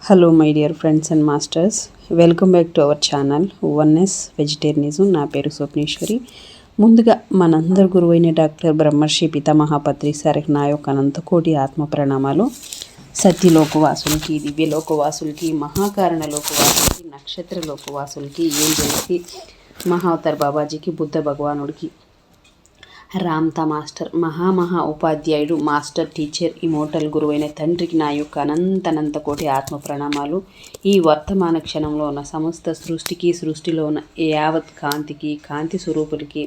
Hello my dear friends and masters, welcome back to our channel oneness vegetarianism. నా పేరు స్వప్నేశ్వరి. ముందుగా మనందరి గురువైన డాక్టర్ బ్రహ్మర్షి పితామహపత్రి సార్కి నా యొక్క అనంతకోటి ఆత్మ ప్రణామాలు. సత్యలోకవాసులకి, దివ్యలోకవాసులకి, మహాకారణ లోకవాసులకి, నక్షత్ర లోకవాసులకి, ఏంజల్కి, మహావతార్ బాబాజీకి, బుద్ధ భగవానుడికి, రామ్తా మాస్టర్, మహా ఉపాధ్యాయుడు, మాస్టర్ టీచర్, ఇమోటల్ గురువైన తండ్రికి నా యొక్క అనంత కోటి ఆత్మ ప్రణామాలు. ఈ వర్తమాన క్షణంలో ఉన్న సమస్త సృష్టికి, సృష్టిలో ఉన్న యావత్ కాంతికి, కాంతి స్వరూపులకి,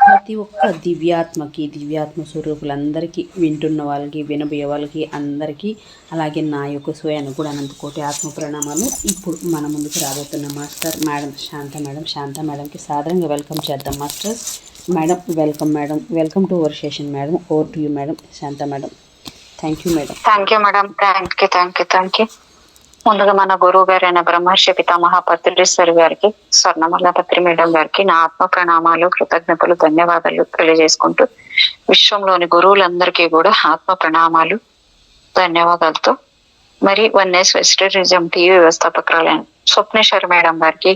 ప్రతి ఒక్క దివ్యాత్మ స్వరూపులందరికీ, వింటున్న వాళ్ళకి, వినబోయే వాళ్ళకి అందరికీ, అలాగే నా యొక్క స్వయాన్ని కూడా అనంతకోటి ఆత్మ ప్రణామాలు. ఇప్పుడు మన ముందుకు రాబోతున్న మాస్టర్ మేడం శాంత మేడంకి సాధారణంగా వెల్కమ్ చేద్దాం. Masters madam, welcome to our session madam. Over to you madam, Shanta madam. Thank you madam. Thank you madam. Thank you. ముందుగా మన గురువు గారైన బ్రహ్మర్షి పితామహపత్రి సార్ గారికి, స్వర్ణమల్లపత్రి మేడం గారికి నా ఆత్మ ప్రణామాలు, కృతజ్ఞతలు, ధన్యవాదాలు తెలియజేసుకుంటూ, విశ్వంలోని గురువులందరికీ కూడా ఆత్మ ప్రణామాలు, ధన్యవాదాలతో మరి oneness vegetarianism TV వ్యవస్థాపకురాలైన Swapneshwari madam గారికి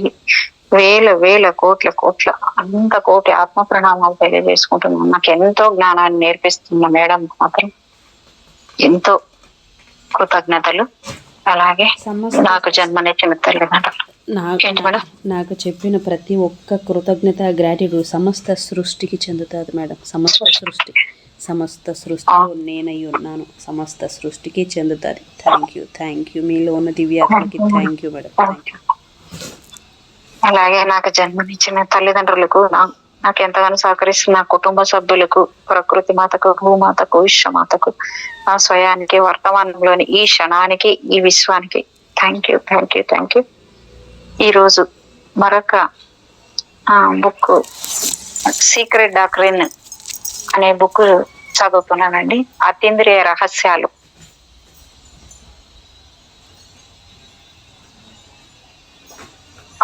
వేల కోట్ల అంత కోటి ఆత్మ ప్రణామాలు తెలియజేసుకుంటున్నాను. నాకు ఎంతో జ్ఞానాన్ని నేర్పిస్తున్న మేడం మాత్రం ఎంతో కృతజ్ఞతలు. అలాగే నాకు జన్మనిచ్చిన తల్లిదండ్రులు నాకు చెప్పిన ప్రతి ఒక్క కృతజ్ఞత, గ్రాటిట్యూడ్ సమస్త సృష్టికి చెందుతుంది మేడం. సమస్త సృష్టిలో నేనై ఉన్నాను, సమస్త సృష్టికి చెందుతుంది. Thank you. మీలో ఉన్న దివ్యాత్మకి thank you madam. Thank you. అలాగే నాకు జన్మనిచ్చిన తల్లిదండ్రులకు, నాకు ఎంతగానో సహకరిస్తున్న కుటుంబ సభ్యులకు, ప్రకృతి మాతకు, భూమాతకు, విశ్వమాతకు, నా స్వయానికి, వర్తమానంలోని ఈ క్షణానికి, ఈ విశ్వానికి థ్యాంక్ యూ. ఈరోజు మరొక బుక్, సీక్రెట్ డాక్ట్రిన్ అనే బుక్ చదువుతున్నానండి. అతీంద్రియ రహస్యాలు.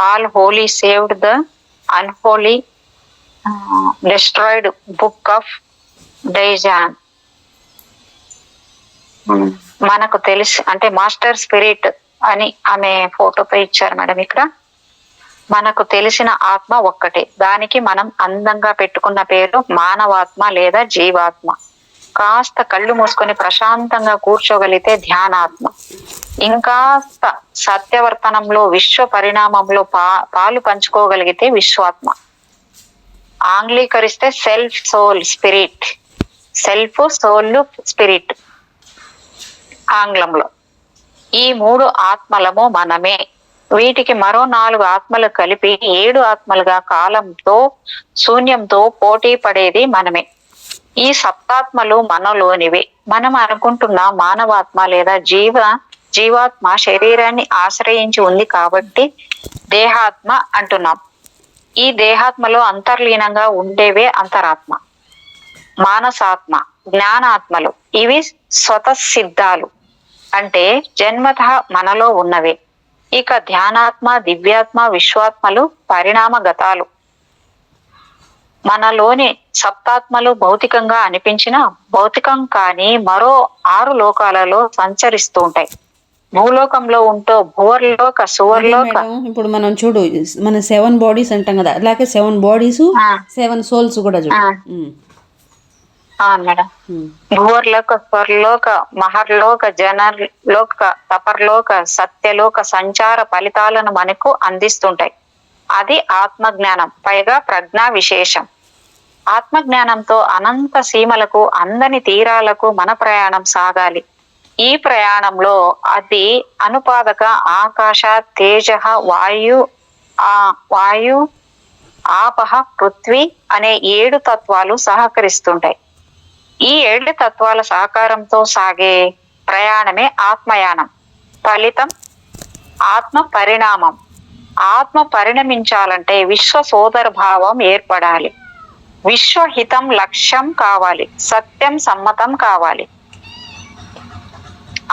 All holy saved the unholy, destroyed book of Dajan. మనకు తెలిసి అంటే మాస్టర్ స్పిరిట్ అని ఆమె ఫోటోపై ఇచ్చారు మేడం. ఇక్కడ మనకు తెలిసిన ఆత్మ ఒక్కటే, దానికి మనం అందంగా పెట్టుకున్న పేరు మానవాత్మ లేదా జీవాత్మ. కాస్త కళ్ళు మూసుకొని ప్రశాంతంగా కూర్చోగలిగితే ధ్యానాత్మ. ఇంకాస్త సత్యవర్తనంలో, విశ్వ పరిణామంలో పాలు పంచుకోగలిగితే విశ్వాత్మ. ఆంగ్లీకరిస్తే సెల్ఫ్ సోల్ స్పిరిట్ ఆంగ్లంలో. ఈ 3 ఆత్మలము మనమే. వీటికి మరో 4 ఆత్మలు కలిపి 7 ఆత్మలుగా కాలంతో, శూన్యంతో పోటీ పడేది మనమే. ఈ సప్తాత్మలు మనలోనివే. మనం అనుకుంటున్న మానవాత్మ లేదా జీవాత్మ శరీరాన్ని ఆశ్రయించి ఉంది కాబట్టి దేహాత్మ అంటున్నాం. ఈ దేహాత్మలో అంతర్లీనంగా ఉండేవే అంతరాత్మ, మానసాత్మ, జ్ఞానాత్మలు. ఇవి స్వతసిద్ధాలు, అంటే జన్మత మనలో ఉన్నవే. ఇక ధ్యానాత్మ, దివ్యాత్మ, విశ్వాత్మలు పరిణామగతాలు. మనలోని సప్తాత్మలు భౌతికంగా అనిపించిన భౌతికం కానీ మరో 6 లోకాలలో సంచరిస్తూ ఉంటాయి. భూలోకంలో ఉంటూ భూవర్లోక, సువర్లోక. ఇప్పుడు మనం చూడు, మన 7 బాడీస్ అంటాం కదా, అలాగే 7 బాడీస్ 7 సోల్స్ కూడా చూడు మేడం. భూవర్లోక, స్వర్లోక, మహర్లోక, జనలోక, తపర్లోక, సత్యలోక సంచార ఫలితాలను మనకు అందిస్తుంటాయి. అది ఆత్మజ్ఞానం, పైగా ప్రజ్ఞా విశేషం. ఆత్మజ్ఞానంతో అనంత సీమలకు, అందని తీరాలకు మన ప్రయాణం సాగాలి. ఈ ప్రయాణంలో అది అనుపాదక, ఆకాశ, తేజ, వాయు, ఆపహ, పృథ్వీ అనే 7 తత్వాలు సహకరిస్తుంటాయి. ఈ 7 తత్వాల సహకారంతో సాగే ప్రయాణమే ఆత్మయానం. ఫలితం ఆత్మ పరిణామం. ఆత్మ పరిణమించాలంటే విశ్వ సోదర భావం ఏర్పడాలి. విశ్వహితం లక్ష్యం కావాలి. సత్యం సమ్మతం కావాలి.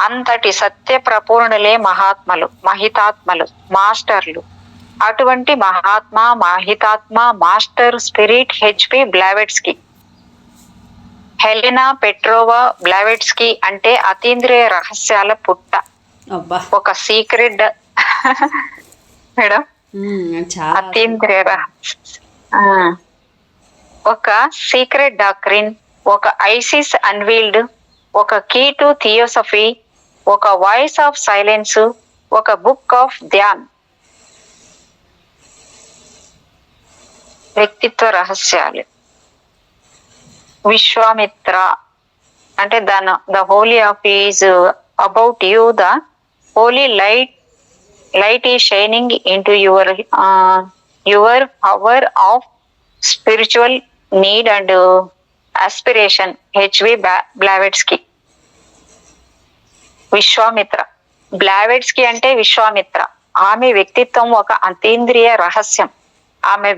అంతటి సత్య ప్రపూర్ణులే మహాత్మలు, మహితాత్మలు, మాస్టర్లు. అటువంటి మహాత్మ, మహితాత్మ, master spirit HP Blavatsky. Helena Petrova Blavatsky అంటే అతీంద్రియ రహస్యాల పుట్ట. అబ్బా. ఒక సీక్రెట్ మేడం చాలా అతీంద్రియ ఆ, ఒక సీక్రెట్ డాక్ట్రిన్, ఒక ఐసిస్ అన్వీల్డ్, ఒక కీ టు థియోసఫీ, ఒక వాయిస్ ఆఫ్ సైలెన్స్, ఒక బుక్ ఆఫ్ ధ్యాన్. వ్యక్తిత్వ రహస్యాలు. విశ్వామిత్ర అంటే the holy of is about you, the holy light is shining into your hour of spiritual need and aspiration. HV Blavatsky. Vishwamitra. Blavatsky అంటే విశ్వామిత్ర. ఆమె వ్యక్తిత్వం ఒక అతీంద్రియ రహస్యం. ఆమె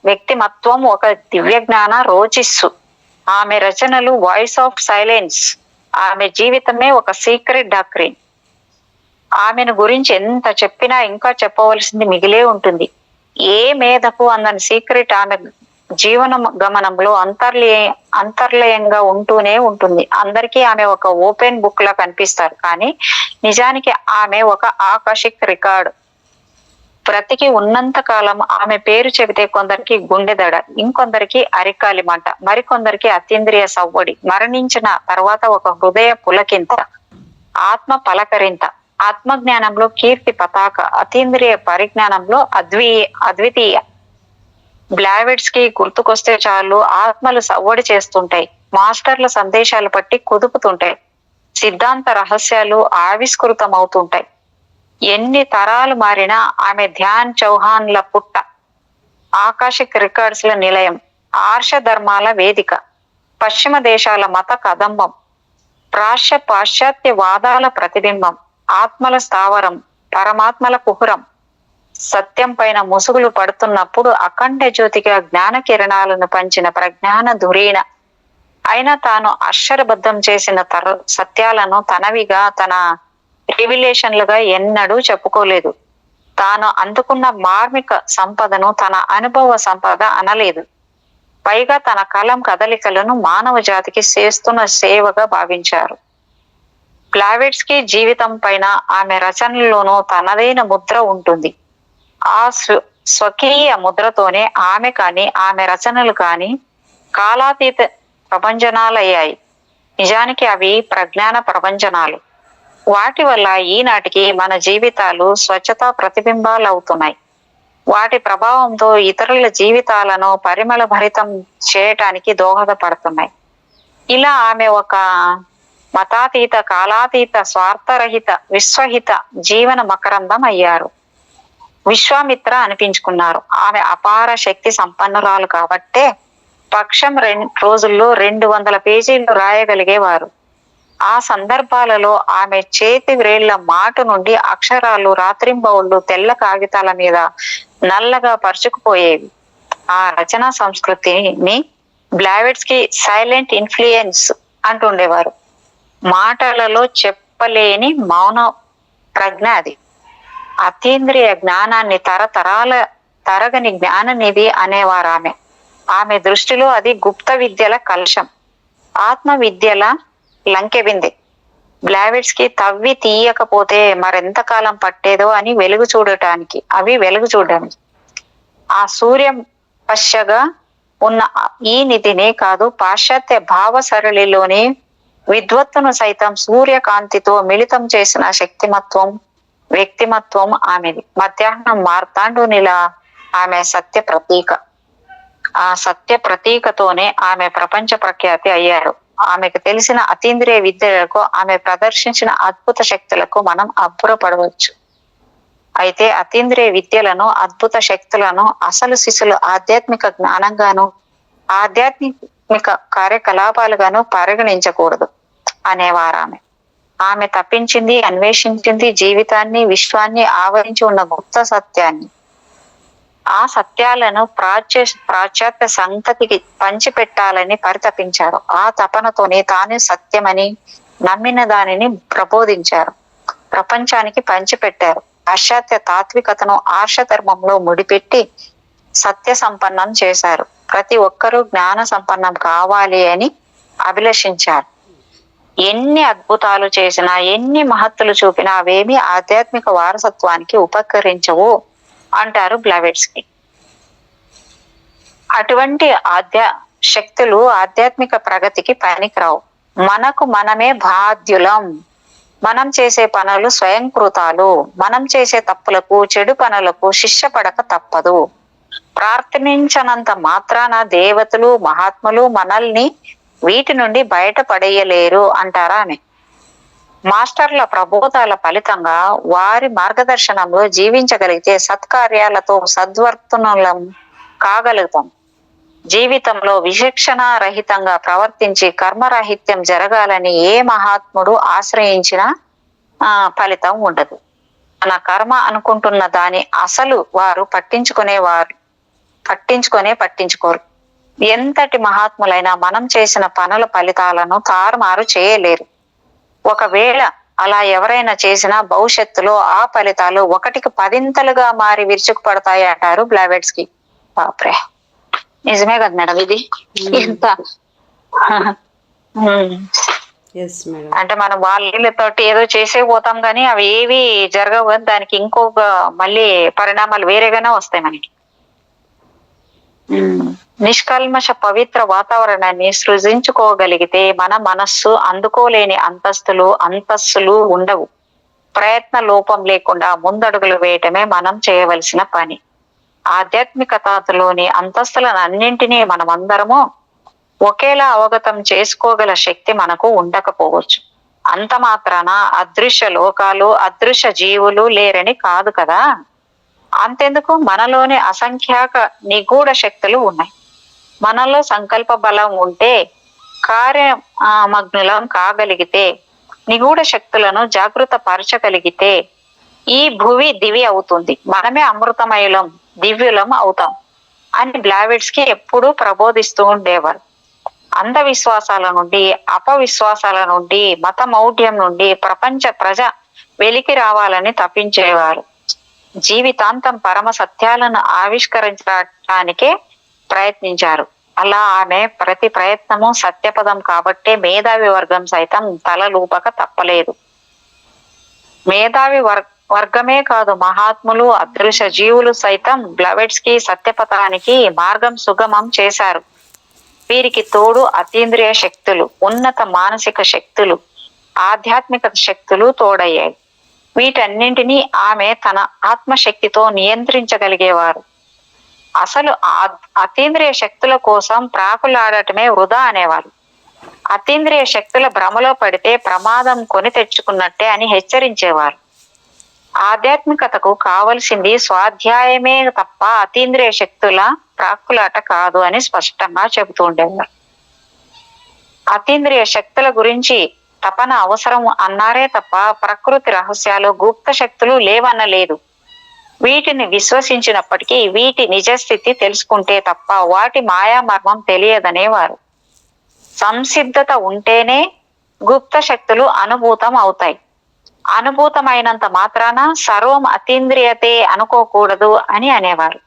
వ్యక్తిమత్వం ఒక దివ్య జ్ఞాన రోచిస్సు. ఆమె రచనలు వాయిస్ ఆఫ్ సైలెన్స్. ఆమె జీవితమే ఒక సీక్రెట్ డాక్ట్రిన్. ఆమెను గురించి ఎంత చెప్పినా ఇంకా చెప్పవలసింది మిగిలే ఉంటుంది. ఏ మేధకు అందని సీక్రెట్ ఆమె జీవన గమనంలో అంతర్లయంగా ఉంటూనే ఉంటుంది. అందరికీ ఆమె ఒక ఓపెన్ బుక్ లా కనిపిస్తారు, కానీ నిజానికి ఆమె ఒక ఆకాశిక్ రికార్డు. బ్రతికి ఉన్నంత కాలం ఆమె పేరు చెబితే కొందరికి గుండెదడ, ఇంకొందరికి అరికాలి మంట, మరికొందరికి అతీంద్రియ సవ్వడి. మరణించిన తర్వాత ఒక హృదయ పులకింత, ఆత్మ పలకరింత. ఆత్మజ్ఞానంలో కీర్తి పతాక, అతీంద్రియ పరిజ్ఞానంలో అద్వితీయ. బ్లావెట్స్ కి గుర్తుకొస్తే చాలు ఆత్మలు సవ్వడి చేస్తుంటాయి, మాస్టర్ల సందేశాలు పట్టి కుదుపుతుంటాయి, సిద్ధాంత రహస్యాలు ఆవిష్కృతమవుతుంటాయి. ఎన్ని తరాలు మారినా ఆమె ధ్యాన్ చౌహాన్ల పుట్ట, ఆకాశిక్ రికార్డ్స్ ల నిలయం, ఆర్ష ధర్మాల వేదిక, పశ్చిమ దేశాల మత కదంబం, పాశ్చాత్య వాదాల ప్రతిబింబం, ఆత్మల స్థావరం, పరమాత్మల కుహురం. సత్యం పైన ముసుగులు పడుతున్నప్పుడు అఖండ జ్యోతిగా జ్ఞాన కిరణాలను పంచిన ప్రజ్ఞాన ధురీణ అయినా తాను అక్షరబద్ధం చేసిన సత్యాలను తనవిగా, తన రివిలేషన్లుగా ఎన్నడూ చెప్పుకోలేదు. తాను అందుకున్న మార్మిక సంపదను తన అనుభవ సంపద అనలేదు. పైగా తన కలం కదలికలను మానవ జాతికి చేస్తున్న సేవగా భావించారు. బ్లావెట్స్కి జీవితం పైన, ఆమె రచనల్లోనూ తనదైన ముద్ర ఉంటుంది. ఆ స్వకీయ ముద్రతోనే ఆమె కానీ ఆమె రచనలు కానీ కాలాతీత ప్రభంజనాలయ్యాయి. నిజానికి అవి ప్రజ్ఞాన ప్రభంజనాలు. వాటి వల్ల ఈనాటికి మన జీవితాలు స్వచ్ఛతా ప్రతిబింబాలు అవుతున్నాయి. వాటి ప్రభావంతో ఇతరుల జీవితాలను పరిమళ భరితం చేయటానికి దోహదపడుతున్నాయి. ఇలా ఆమె ఒక మతాతీత, కాలాతీత, స్వార్థరహిత, విశ్వహిత జీవన మకరందం అయ్యారు. విశ్వామిత్ర అనిపించుకున్నారు. ఆమె అపార శక్తి సంపన్నురాలు కాబట్టే పక్షం రోజుల్లో 200 పేజీలు రాయగలిగేవారు. ఆ సందర్భాలలో ఆమె చేతి వ్రేళ్ల మాటు నుండి అక్షరాలు రాత్రింబౌళ్ళు తెల్ల కాగితాల మీద నల్లగా పరుచుకుపోయేవి. ఆ రచనా సంస్కృతిని బ్లావెట్స్కి సైలెంట్ ఇన్ఫ్లుయెన్స్ అంటుండేవారు. మాటలలో చెప్పలేని మౌన ప్రజ్ఞ అది. అతీంద్రియ జ్ఞానాన్ని తరతరాల తరగని జ్ఞాననిధి అనేవారు ఆమె. ఆమె దృష్టిలో అది గుప్త విద్యల కలశం, ఆత్మ విద్యల లంకెబింది. బ్లావెట్స్ కి తవ్వి తీయకపోతే మరెంతకాలం పట్టేదో అని వెలుగు చూడటానికి ఆ సూర్య పశ్చగా ఉన్న ఈ నిధినే కాదు, పాశ్చాత్య భావ సరళిలోని విద్వత్తును సైతం సూర్యకాంతితో మిళితం చేసిన వ్యక్తిమత్వం ఆమెది. మధ్యాహ్నం మార్తాండునిలా ఆమె సత్య ప్రతీక. ఆ సత్య ప్రతీకతోనే ఆమె ప్రపంచ ప్రఖ్యాతి అయ్యారు. ఆమెకు తెలిసిన అతీంద్రియ విద్యలకు, ఆమె ప్రదర్శించిన అద్భుత శక్తులకు మనం అబ్బురపడవచ్చు. అయితే అతీంద్రియ విద్యలను, అద్భుత శక్తులను అసలు శిశులు ఆధ్యాత్మిక జ్ఞానంగాను, ఆధ్యాత్మిక కార్యకలాపాలుగాను పరిగణించకూడదు అనేవారు ఆమె. ఆమె తప్పించింది, అన్వేషించింది జీవితాన్ని, విశ్వాన్ని ఆవరించి ఉన్న గుప్త సత్యాన్ని. ఆ సత్యాలను పాశ్చాత్య సంతతికి పంచిపెట్టాలని పరితపించారు. ఆ తపనతోనే తాను సత్యమని నమ్మిన దానిని ప్రబోధించారు, ప్రపంచానికి పంచిపెట్టారు. పాశ్చాత్య తాత్వికతను ఆర్షధర్మంలో ముడిపెట్టి సత్య సంపన్నం చేశారు. ప్రతి ఒక్కరూ జ్ఞాన సంపన్నం కావాలి అని అభిలషించారు. ఎన్ని అద్భుతాలు చేసినా, ఎన్ని మహత్తులు చూపినా అవేమి ఆధ్యాత్మిక వారసత్వానికి ఉపకరించవు అంటారు బ్లావెట్స్కి. అటువంటి శక్తులు ఆధ్యాత్మిక ప్రగతికి పనికిరావు. మనకు మనమే బాధ్యులం. మనం చేసే పనులు స్వయంకృతాలు. మనం చేసే తప్పులకు, చెడు పనులకు శిక్ష పడక తప్పదు. ప్రార్థించనంత మాత్రాన దేవతలు, మహాత్ములు మనల్ని వీటి నుండి బయట పడేయలేరు అంటారా ఆమె. మాస్టర్ల ప్రబోధాల ఫలితంగా వారి మార్గదర్శనంలో జీవించగలిగితే సత్కార్యాలతో సద్వర్తనులం కాగలుగుతాం. జీవితంలో విచక్షణ రహితంగా ప్రవర్తించి కర్మరాహిత్యం జరగాలని ఏ మహాత్ముడు ఆశ్రయించినా ఫలితం ఉండదు. మన కర్మ అనుకుంటున్న దాని అసలు వారు పట్టించుకోరు. ఎంతటి మహాత్ములైనా మనం చేసిన పనుల ఫలితాలను తారుమారు చేయలేరు. ఒకవేళ అలా ఎవరైనా చేసినా భవిష్యత్తులో ఆ ఫలితాలు 1కి 10ంతలుగా మారి విరుచుకుపడతాయి అంటారు బ్లావెట్స్కి. బాప్రే, నిజమే కదా మేడం ఇది. ఇంత అంటే మనం వాళ్ళతోటి ఏదో చేసే పోతాం కానీ అవి ఏవి జరగవు. దానికి ఇంకొక మళ్ళీ పరిణామాలు వేరేగానే వస్తాయి మనకి. నిష్కల్మష పవిత్ర వాతావరణాన్ని సృజించుకోగలిగితే మన మనస్సు అందుకోలేని అంతస్తులు ఉండవు. ప్రయత్న లోపం లేకుండా ముందడుగులు వేయటమే మనం చేయవలసిన పని. ఆధ్యాత్మికతలోని అంతస్తులను అన్నింటినీ మనమందరము ఒకేలా అవగతం చేసుకోగల శక్తి మనకు ఉండకపోవచ్చు. అంత మాత్రాన అదృశ్య లోకాలు, అదృశ్య జీవులు లేరని కాదు కదా. అంతెందుకు, మనలోని అసంఖ్యాక నిగూఢ శక్తులు ఉన్నాయి. మనలో సంకల్ప బలం ఉంటే, కార్యమగ్నులం కాగలిగితే, నిగూఢ శక్తులను జాగృత పరచగలిగితే ఈ భువి దివి అవుతుంది. మనమే అమృతమయులం, దివ్యులం అవుతాం అని బ్లావెట్స్కి ఎప్పుడూ ప్రబోధిస్తూ ఉండేవారు. అంధవిశ్వాసాల నుండి, అపవిశ్వాసాల నుండి, మత మౌఢ్యం నుండి ప్రపంచ ప్రజ వెలికి రావాలని తప్పించేవారు. జీవితాంతం పరమ సత్యాలను ఆవిష్కరించడానికే ప్రయత్నించారు. అలా ఆమె ప్రతి ప్రయత్నము సత్యపదం కాబట్టే మేధావి వర్గం సైతం తలలూపక తప్పలేదు. మేధావి వర్గమే కాదు, మహాత్ములు, అదృశ్య జీవులు సైతం బ్లావెట్స్కి సత్యపథానికి మార్గం సుగమం చేశారు. వీరికి తోడు అతీంద్రియ శక్తులు, ఉన్నత మానసిక శక్తులు, ఆధ్యాత్మిక శక్తులు తోడయ్యాయి. వీటన్నింటినీ ఆమె తన ఆత్మశక్తితో నియంత్రించగలిగేవారు. అసలు అతీంద్రియ శక్తుల కోసం ప్రాకులాడటమే వృధా అనేవారు. అతీంద్రియ శక్తుల భ్రమలో పడితే ప్రమాదం కొని తెచ్చుకున్నట్టే అని హెచ్చరించేవారు. ఆధ్యాత్మికతకు కావలసింది స్వాధ్యాయమే తప్ప అతీంద్రియ శక్తుల ప్రాకులాట కాదు అని స్పష్టంగా చెబుతూ ఉండేవారు. అతీంద్రియ శక్తుల గురించి తపన అవసరం అన్నారే తప్ప ప్రకృతి రహస్యాలు, గుప్త శక్తులు లేవనలేదు. వీటిని విశ్వసించినప్పటికీ వీటి నిజస్థితి తెలుసుకుంటే తప్ప వాటి మాయామర్మం తెలియదనేవారు. సంసిద్ధత ఉంటేనే గుప్త శక్తులు అనుభూతం అవుతాయి. అనుభూతమైనంత మాత్రాన సర్వం అతీంద్రియతే అనుకోకూడదు అని అనేవారు.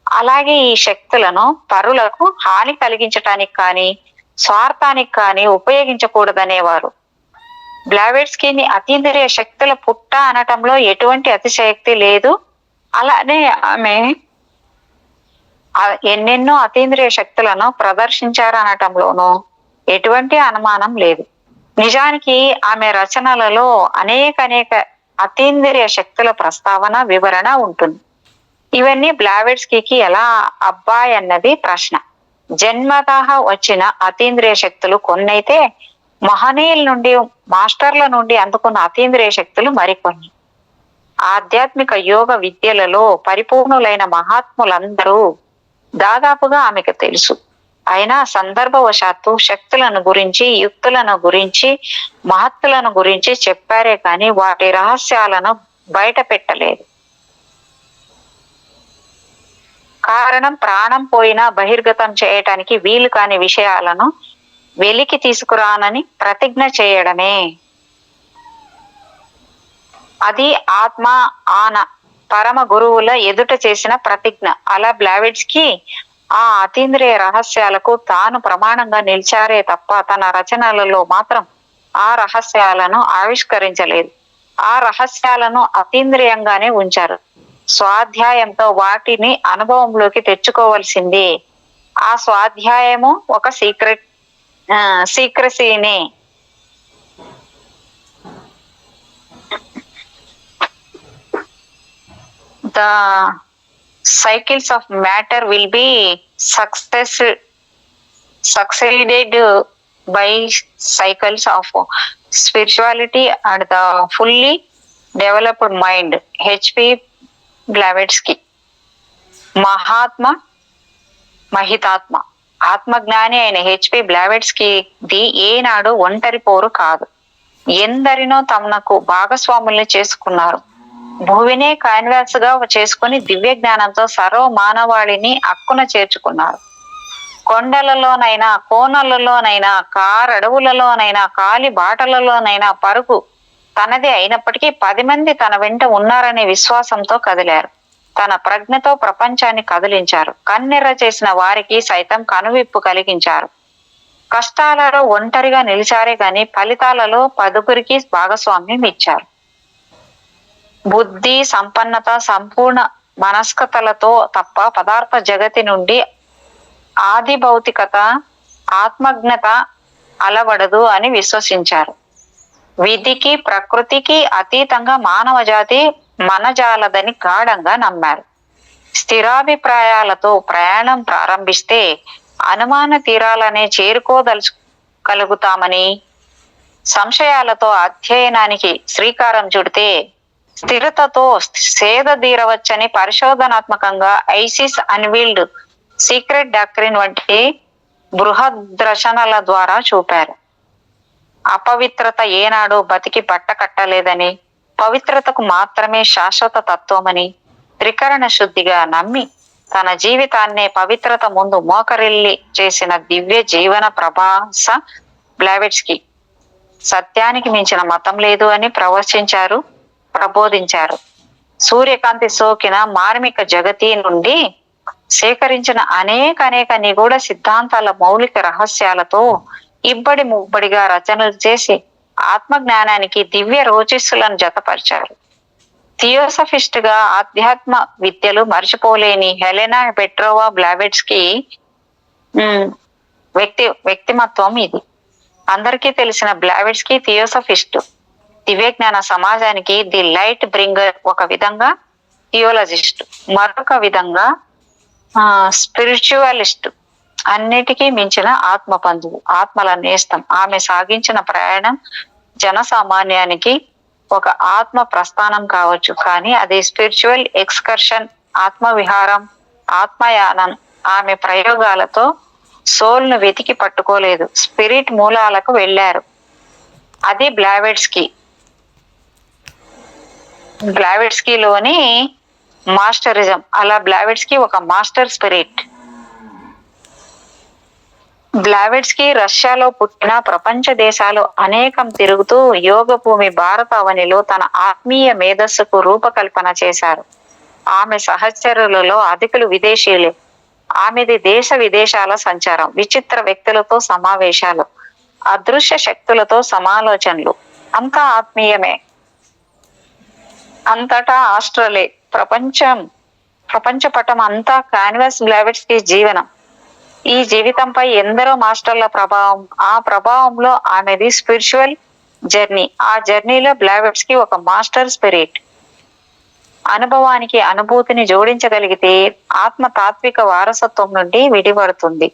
అలాగే ఈ శక్తులను పరులకు హాని కలిగించటానికి కానీ స్వార్థానికి కానీ ఉపయోగించకూడదనేవారు. బ్లావెట్స్కీని అతీంద్రియ శక్తుల పుట్ట అనటంలో ఎటువంటి అతిశయక్తి లేదు. అలానే ఆమె ఎన్నెన్నో అతీంద్రియ శక్తులను ప్రదర్శించారనటంలోనూ ఎటువంటి అనుమానం లేదు. నిజానికి ఆమె రచనలలో అనేక అతీంద్రియ శక్తుల ప్రస్తావన, వివరణ ఉంటుంది. ఇవన్నీ బ్లావెట్స్కీకి ఎలా అబ్బాయి అన్నది ప్రశ్న. జన్మతః వచ్చిన అతీంద్రియ శక్తులు కొన్నైతే మహనీయుల నుండి, మాస్టర్ల నుండి అందుకున్న అతీంద్రియ శక్తులు మరికొన్ని. ఆధ్యాత్మిక యోగ విద్యలలో పరిపూర్ణులైన మహాత్ములందరూ దాదాపుగా ఆమెకు తెలుసు. అయినా సందర్భవశాత్తు శక్తులను గురించి, యుక్తులను గురించి, మహత్తులను గురించి చెప్పారే కానీ వాటి రహస్యాలను బయట పెట్టలేదు. కారణం, ప్రాణం పోయినా బహిర్గతం చేయటానికి వీలు కాని విషయాలను వెలికి తీసుకురానని ప్రతిజ్ఞ చేయడమే. అది ఆత్మ పరమ గురువుల ఎదుట చేసిన ప్రతిజ్ఞ. అలా బ్లావెట్స్కీ ఆ అతీంద్రియ రహస్యాలకు తాను ప్రమాణంగా నిలిచారే తప్ప తన రచనలలో మాత్రం ఆ రహస్యాలను ఆవిష్కరించలేదు. ఆ రహస్యాలను అతీంద్రియంగానే ఉంచారు. స్వాధ్యాయంతో వాటిని అనుభవంలోకి తెచ్చుకోవలసింది. ఆ స్వాధ్యాయము ఒక సీక్రసీనే. The cycles of matter will be succeeded by cycles of spirituality and the fully developed mind. H.P. Blavatsky. మహితాత్మ ఆత్మజ్ఞాని అయిన హెచ్పి బ్లావెట్స్కీది ఏనాడు ఒంటరి పోరు కాదు. ఎందరినో తమకు భాగస్వాముల్ని చేసుకున్నారు. భూమినే కాన్వాస్ గా చేసుకుని దివ్య జ్ఞానంతో సర్వ మానవాళిని అక్కున చేర్చుకున్నారు. కొండలలోనైనా, కోనలలోనైనా, కారడవులలోనైనా, కాలి బాటలలోనైనా పరుగు తనదే అయినప్పటికీ 10 మంది తన వెంట ఉన్నారనే విశ్వాసంతో కదిలారు. తన ప్రజ్ఞతో ప్రపంచాన్ని కదిలించారు. కన్నెర్ర చేసిన వారికి సైతం కనువిప్పు కలిగించారు. కష్టాలలో ఒంటరిగా నిలిచారే గాని ఫలితాలలో 10గురికి భాగస్వామ్యం ఇచ్చారు. బుద్ధి సంపన్నత, సంపూర్ణ మనస్కతలతో తప్ప పదార్థ జగతి నుండి ఆది భౌతికత, ఆత్మజ్ఞత అలవడదు అని విశ్వసించారు. విధికి, ప్రకృతికి అతీతంగా మానవ జాతి మనజాలదని గాఢంగా నమ్మారు. స్థిరాభిప్రాయాలతో ప్రయాణం ప్రారంభిస్తే అనుమాన తీరాలనే చేరుకోదలుచుకలుగుతామని, సంశయాలతో అధ్యయనానికి శ్రీకారం చుడితే స్థిరతతో సేదదీరవచ్చని పరిశోధనాత్మకంగా ఐసిస్ అన్వీల్డ్ సీక్రెట్ డాక్ట్రిన్ వంటి బృహద్రచనల ద్వారా చూపారు. అపవిత్రత ఏనాడో బతికి బట్ట కట్టలేదని, పవిత్రతకు మాత్రమే శాశ్వత తత్వమని త్రికరణ శుద్ధిగా నమ్మి తన జీవితాన్నే పవిత్రత ముందు మోకరిల్లి చేసిన దివ్య జీవన ప్రభాస బ్లావెట్స్కీ. సత్యానికి మించిన మతం లేదు అని ప్రబోధించారు. సూర్యకాంతి సోకిన మార్మిక జగతి నుండి సేకరించిన అనేక నిగూఢ సిద్ధాంతాల మౌలిక రహస్యాలతో ఇబ్బడి ముబ్బడిగా రచనలు చేసి ఆత్మజ్ఞానానికి దివ్య రోచిస్సులను జతపరిచారు. థియోసఫిస్ట్ గా ఆధ్యాత్మ విద్యలు మర్చిపోలేని హెలెనా పెట్రోవా బ్లావెట్స్కీ వ్యక్తిమత్వం ఇది. అందరికీ తెలిసిన బ్లావెట్స్కీ థియోసఫిస్ట్, దివ్యజ్ఞాన సమాజానికి ది లైట్ బ్రింగర్, ఒక విధంగా థియోలజిస్ట్, మరొక విధంగా స్పిరిచువలిస్ట్, అన్నిటికీ మించిన ఆత్మ బంధువు, ఆత్మల నేస్తం. ఆమె సాగించిన ప్రయాణం జనసామాన్యానికి ఒక ఆత్మ ప్రస్థానం కావచ్చు, కానీ అది స్పిరిచువల్ ఎక్స్కర్షన్, ఆత్మవిహారం, ఆత్మయానం. ఆమె ప్రయోగాలతో సోల్ ను వెతికి పట్టుకోలేదు, స్పిరిట్ మూలాలకు వెళ్ళారు. అది బ్లావెట్స్కీలోని మాస్టరిజం. అలా బ్లావెట్స్కీ ఒక మాస్టర్ స్పిరిట్. బ్లావెట్స్కీ రష్యాలో పుట్టిన ప్రపంచ దేశాలు అనేకం తిరుగుతూ యోగ భూమి భారత అవనిలో తన ఆత్మీయ మేధస్సుకు రూపకల్పన చేశారు. ఆమె సహచరులలో అధికులు విదేశీయులే. ఆమెది దేశ విదేశాల సంచారం, విచిత్ర వ్యక్తులతో సమావేశాలు, అదృశ్య శక్తులతో సమాలోచనలు. అంతా ఆత్మీయమే, అంతటా ఆస్ట్రలే. ప్రపంచ పటం అంతా కాన్వాస్. బ్లావెట్స్కీ జీవనం. ఈ జీవితంపై ఎందరో మాస్టర్ల ప్రభావం. ఆ ప్రభావంలో ఆమెది స్పిరిచువల్ జర్నీ. ఆ జర్నీలో బ్లావెట్స్కీ ఒక మాస్టర్ స్పిరిట్. అనుభవానికి అనుభూతిని జోడించగలిగితే ఆత్మ తాత్విక వారసత్వం నుండి విడిపడుతుంది,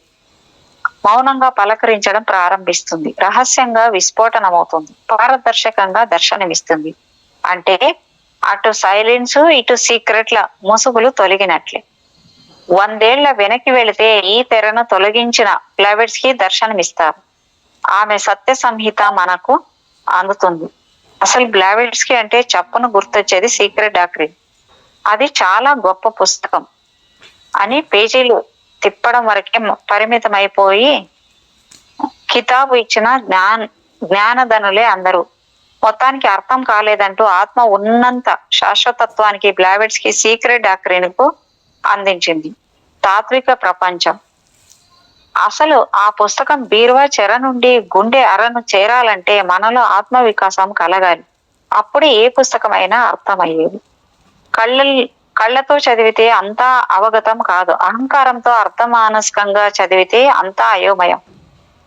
మౌనంగా పలకరించడం ప్రారంభిస్తుంది, రహస్యంగా విస్ఫోటనమవుతుంది, పారదర్శకంగా దర్శనమిస్తుంది. అంటే అటు సైలెన్స్, ఇటు సీక్రెట్ల ముసుగులు తొలగినట్లే. 100 ఏళ్ల వెనక్కి వెళితే ఈ తెరను తొలగించిన బ్లావెట్స్కీ దర్శనమిస్తారు. ఆమె సత్య సంహిత మనకు అందుతుంది. అసలు బ్లావెట్స్కీ అంటే చప్పును గుర్తొచ్చేది సీక్రెట్ డాక్ట్రిన్. అది చాలా గొప్ప పుస్తకం అని పేజీలు తిప్పడం వరకే పరిమితమైపోయి కితాబు ఇచ్చిన జ్ఞానధనులే అందరూ. మొత్తానికి అర్థం కాలేదంటూ ఆత్మ ఉన్నంత శాశ్వతత్వానికి బ్లావెట్స్కీ సీక్రెట్ డాక్ట్రిన్ కు అందించింది. తాత్విక ప్రపంచం అసలు ఆ పుస్తకం బీరువా చెర నుండి గుండె అరను చేరాలంటే మనలో ఆత్మ వికాసం కలగాలి. అప్పుడు ఏ పుస్తకమైనా అర్థమయ్యేది. కళ్ళ కళ్ళతో చదివితే అంతా అవగతం కాదు. అహంకారంతో అర్థమానస్కంగా చదివితే అంతా అయోమయం.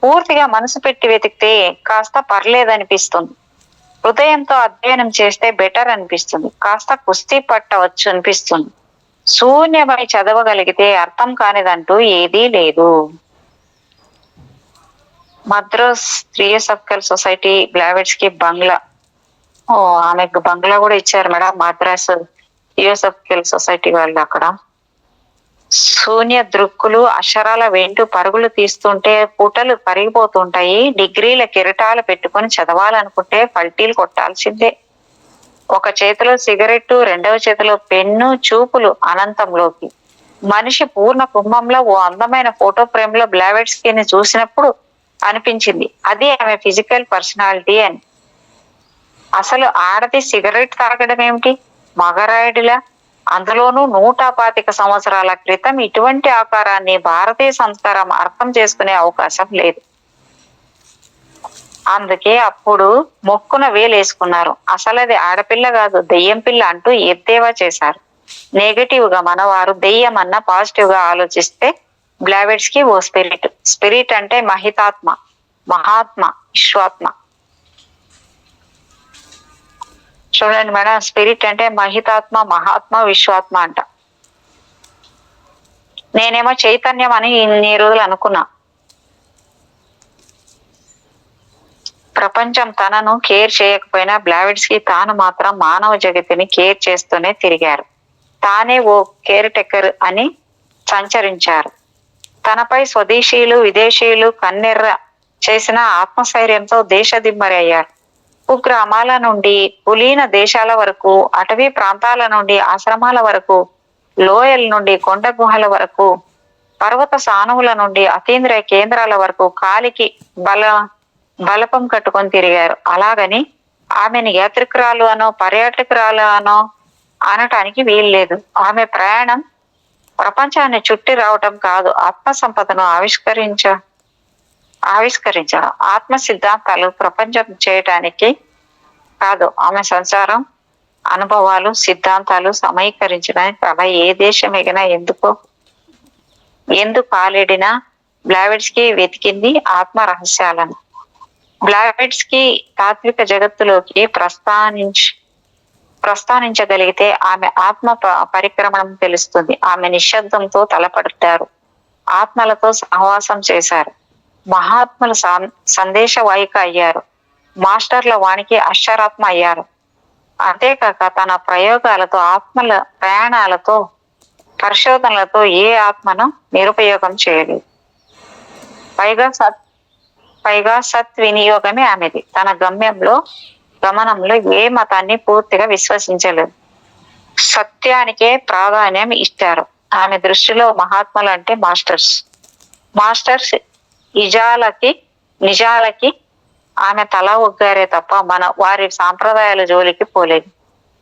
పూర్తిగా మనసు పెట్టి వెతికితే కాస్త పర్లేదనిపిస్తుంది. హృదయంతో అధ్యయనం చేస్తే బెటర్ అనిపిస్తుంది. కాస్త కుస్తీ పట్టవచ్చు అనిపిస్తుంది. శూన్యమై చదవగలిగితే అర్థం కానిదంటూ ఏదీ లేదు. మద్రాస్ థియోసాఫికల్ సొసైటీ బ్లావెట్స్ కి బంగ్లా. ఆమెకు బంగ్లా కూడా ఇచ్చారు మేడం. మద్రాస్ థియోసాఫికల్ సొసైటీ వాళ్ళు అక్కడ. శూన్య దృక్కులు అక్షరాల వెంటూ పరుగులు తీస్తుంటే పుటలు పరిగిపోతుంటాయి. డిగ్రీల కిరటాలు పెట్టుకొని చదవాలనుకుంటే పల్టీలు కొట్టాల్సిందే. ఒక చేతిలో సిగరెట్టు, రెండవ చేతిలో పెన్ను, చూపులు అనంతంలోకి. మనిషి పూర్ణ కుంభంలో ఓ అందమైన ఫోటో ఫ్రేమ్ లో బ్లావెట్స్కీ ని చూసినప్పుడు అనిపించింది అది ఆమె ఫిజికల్ పర్సనాలిటీ అని. అసలు ఆడది సిగరెట్ తాగడం ఏమిటి? మగరాయుడిలా, అందులోనూ 125 సంవత్సరాల క్రితం ఇటువంటి ఆకారాన్ని భారతీయ సంస్కారం అర్థం చేసుకునే అవకాశం లేదు. అందుకే అప్పుడు మొక్కున వేలేసుకున్నారు. అసలు అది ఆడపిల్ల కాదు, దెయ్యం పిల్ల అంటూ ఎద్దేవా చేశారు. నెగటివ్ గా మనవారు దెయ్యం అన్న పాజిటివ్ గా ఆలోచిస్తే బ్లావెట్స్కీ ఓ స్పిరిట్. స్పిరిట్ అంటే మహితాత్మ, మహాత్మ, విశ్వాత్మ. చూడండి మేడం, స్పిరిట్ అంటే మహితాత్మ, మహాత్మ, విశ్వాత్మ అంట. నేనేమో చైతన్యం అని ఇన్ని రోజులు అనుకున్నా. ప్రపంచం తనను కేర్ చేయకపోయినా బ్లావెట్స్కీ తాను మాత్రం మానవ జగతిని కేర్ చేస్తూనే తిరిగారు. తానే ఓ కేర్ టెక్కర్ అని సంచరించారు. తనపై స్వదేశీయులు విదేశీయులు కన్నెర్ర చేసిన ఆత్మస్థైర్యంతో దేశదిమ్మరి అయ్యారు. కుగ్రామాల నుండి కులీన దేశాల వరకు, అటవీ ప్రాంతాల నుండి ఆశ్రమాల వరకు, లోయల నుండి కొండ గుహల వరకు, పర్వత సానువుల నుండి అతీంద్రియ కేంద్రాల వరకు కాలికి బలపం కట్టుకొని తిరిగారు. అలాగని ఆమెను యాత్రికురాలు అనో పర్యాటకురాలు అనో అనటానికి వీల్లేదు. ఆమె ప్రయాణం ప్రపంచాన్ని చుట్టి రావటం కాదు, ఆత్మ సంపదను ఆవిష్కరించడం. ఆత్మ సిద్ధాంతాలు ప్రపంచం చేయటానికి కాదు, ఆమె సంసారం, అనుభవాలు, సిద్ధాంతాలు సమీకరించడానికి. అలా ఏ దేశం ఎగినా ఎందుకు ఆలేడినా బ్లావెట్స్కీ వెతికింది ఆత్మ రహస్యాలను. బ్లావెట్స్కీ తాత్విక జగత్తులోకి ప్రస్థానించగలిగితే ఆమె ఆత్మ పరిక్రమణం తెలుస్తుంది. ఆమె నిశ్శబ్దంతో తలపడతారు, ఆత్మలతో సహవాసం చేశారు. మహాత్ములు సందేశవాహిక అయ్యారు, మాస్టర్ల వానికి అక్షరాత్మ అయ్యారు. అంతేకాక తన ప్రయోగాలతో, ఆత్మల ప్రయాణాలతో, పరిశోధనలతో ఏ ఆత్మను నిరుపయోగం చేయలేదు. పైగా సద్వినియోగమే ఆమెది. తన గమనంలో ఏ మతాన్ని పూర్తిగా విశ్వసించలేదు, సత్యానికే ప్రాధాన్యం ఇచ్చారు. ఆమె దృష్టిలో మహాత్ములు అంటే మాస్టర్స్ నిజాలకి ఆమె తల ఒగ్గారే తప్ప వారి సాంప్రదాయాల జోలికి పోలేదు.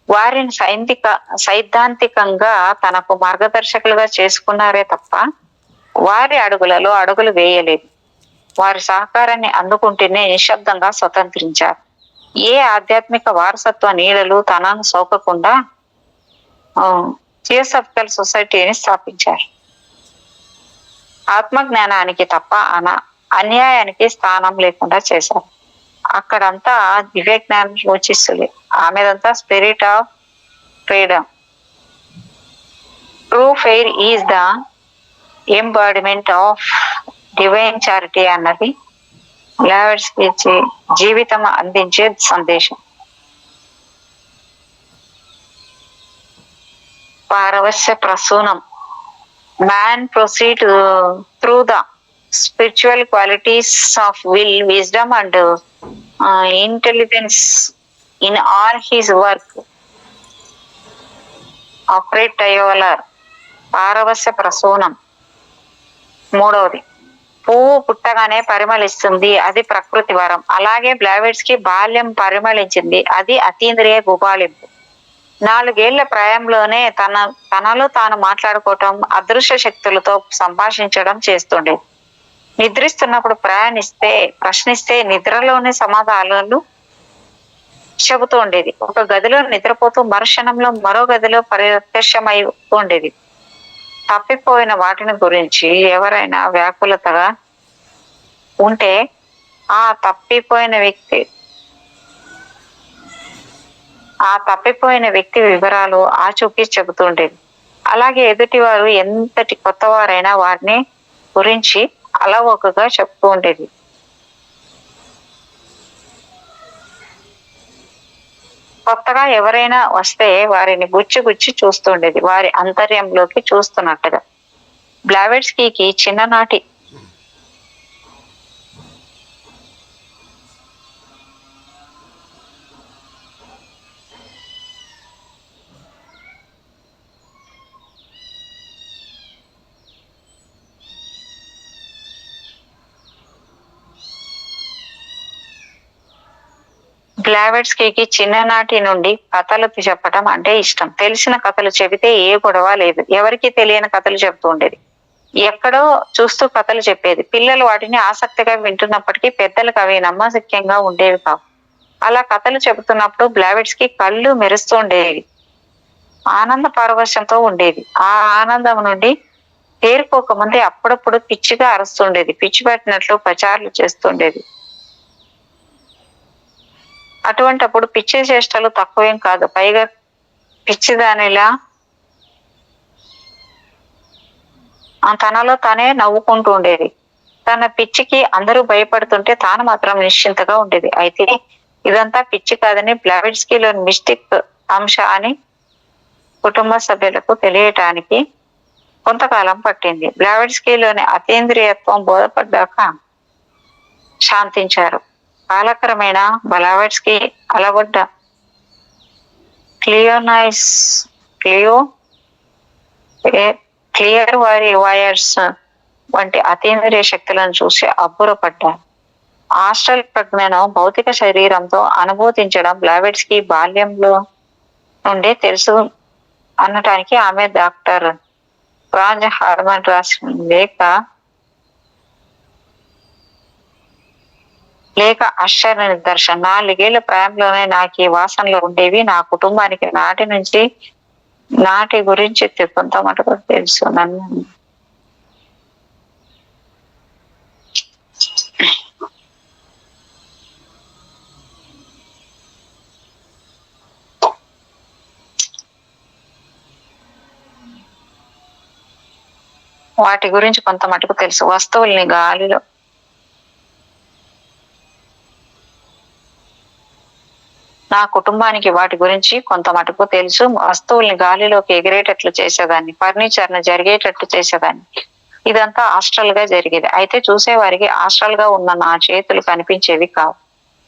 వారిని సైద్ధాంతికంగా తనకు మార్గదర్శకులుగా చేసుకున్నారే తప్ప వారి అడుగులలో అడుగులు వేయలేదు. వారి సహకారాన్ని అందుకుంటేనే నిశ్శబ్దంగా స్వతంత్రించారు. ఏ ఆధ్యాత్మిక వారసత్వ నీడలు తనను సోకకుండా థియోసాఫికల్ సొసైటీని స్థాపించారు. ఆత్మజ్ఞానానికి తప్ప అన్యాయానికి స్థానం లేకుండా చేశారు. అక్కడంతా దివ్య జ్ఞానం సూచిస్తుంది. ఆమెదంతా spirit of freedom. True fair is the embodiment of divine charity అన్నది బ్లావెట్స్కీ జీవితం అందించే సందేశం. పారవస్య ప్రసూనం. Man proceed through the spiritual qualities of will, wisdom and intelligence in all his work. Alfred Tayler. పారవస్య ప్రసూనం. మూడవది, పువ్వు పుట్టగానే పరిమళిస్తుంది, అది ప్రకృతి వరం. అలాగే బ్లావెట్స్కీ బాల్యం పరిమళించింది, అది అతీంద్రియ గుబాళింపు. 4 ఏళ్ల ప్రాయంలోనే తనలో తాను మాట్లాడుకోవటం, అదృశ్య శక్తులతో సంభాషించడం చేస్తుండేది. నిద్రిస్తున్నప్పుడు ప్రశ్నిస్తే నిద్రలోనే సమాధానాలు చెబుతూ ఉండేది. ఒక గదిలో నిద్రపోతూ మరుక్షణంలో మరో గదిలో ప్రత్యక్షమై ఉండేది. తప్పిపోయిన వాటిని గురించి ఎవరైనా వ్యాకులతగా ఉంటే ఆ తప్పిపోయిన వ్యక్తి వివరాలు ఆచూకీ చెబుతుండేది. అలాగే ఎదుటివారు ఎంతటి కొత్తవారైనా వారిని గురించి అలవోకగా చెప్తూ ఉండేది. కొత్తగా ఎవరైనా వస్తే వారిని గుచ్చి చూస్తుండేది, వారి అంతర్యంలోకి చూస్తున్నట్టుగా. బ్లావెట్స్కీకి చిన్ననాటి చిన్ననాటి నుండి కథలు చెప్పటం అంటే ఇష్టం. తెలిసిన కథలు చెబితే ఏ గొడవ లేదు. ఎవరికి తెలియని కథలు చెబుతూ ఉండేది. ఎక్కడో చూస్తూ కథలు చెప్పేది. పిల్లలు వాటిని ఆసక్తిగా వింటున్నప్పటికీ పెద్దలకు అవి నమ్మశక్యంగా ఉండేవి కావు. అలా కథలు చెబుతున్నప్పుడు బ్లావెట్స్కీ కళ్ళు మెరుస్తూ ఉండేవి. ఆనంద పారవశ్యంతో ఉండేది. ఆ ఆనందం నుండి తేరుకోకముందే అప్పుడప్పుడు పిచ్చిగా అరుస్తుండేది. పిచ్చి పట్టినట్లు ప్రచారాలు చేస్తుండేది. అటువంటప్పుడు పిచ్చి చేష్టలు తక్కువేం కాదు. పైగా పిచ్చిదానిలా తనలో తానే నవ్వుకుంటూ ఉండేది. తన పిచ్చికి అందరూ భయపడుతుంటే తాను మాత్రం నిశ్చింతగా ఉండేది. అయితే ఇదంతా పిచ్చి కాదని, బ్లావెట్స్కీలోని మిస్టిక్ అంశ అని కుటుంబ సభ్యులకు తెలియటానికి కొంతకాలం పట్టింది. బ్లావెట్స్కీలోని అతీంద్రియత్వం బోధపడ్డాక శాంతించారు. కాలక్రమేణా బ్లావెట్స్కీ అలవడ్డ క్లియర్ వైర్స్ వంటి అతీంద్రియ శక్తులను చూసి అబ్బురపడ్డారు. ఆస్ట్రల్ ప్రజ్ఞను భౌతిక శరీరంతో అనుభూతించడం బ్లావెట్స్కీ బాల్యంలో నుండే తెలుసు అనటానికి ఆమె డాక్టర్ ఫ్రాంజ్ హార్మన్ రాసిన లేక ఆశ్చర్య నిదర్శనం. 4 ఏళ్ల ప్రాయంలోనే నాకు ఈ వాసనలు ఉండేవి. నా కుటుంబానికి నాటి గురించి కొంత మటుకు తెలుసు. వాటి గురించి కొంత మటుకు తెలుసు. వస్తువుల్ని గాలిలో నా కుటుంబానికి వాటి గురించి కొంత మటుకు తెలుసు. వస్తువుల్ని గాలిలోకి ఎగిరేటట్లు చేసేదాన్ని, ఫర్నిచర్ ను జరిగేటట్లు చేసేదాన్ని. ఇదంతా ఆస్ట్రల్ గా జరిగేది. అయితే చూసేవారికి ఆస్ట్రల్ గా ఉన్న నా చేతులు కనిపించేవి కావు.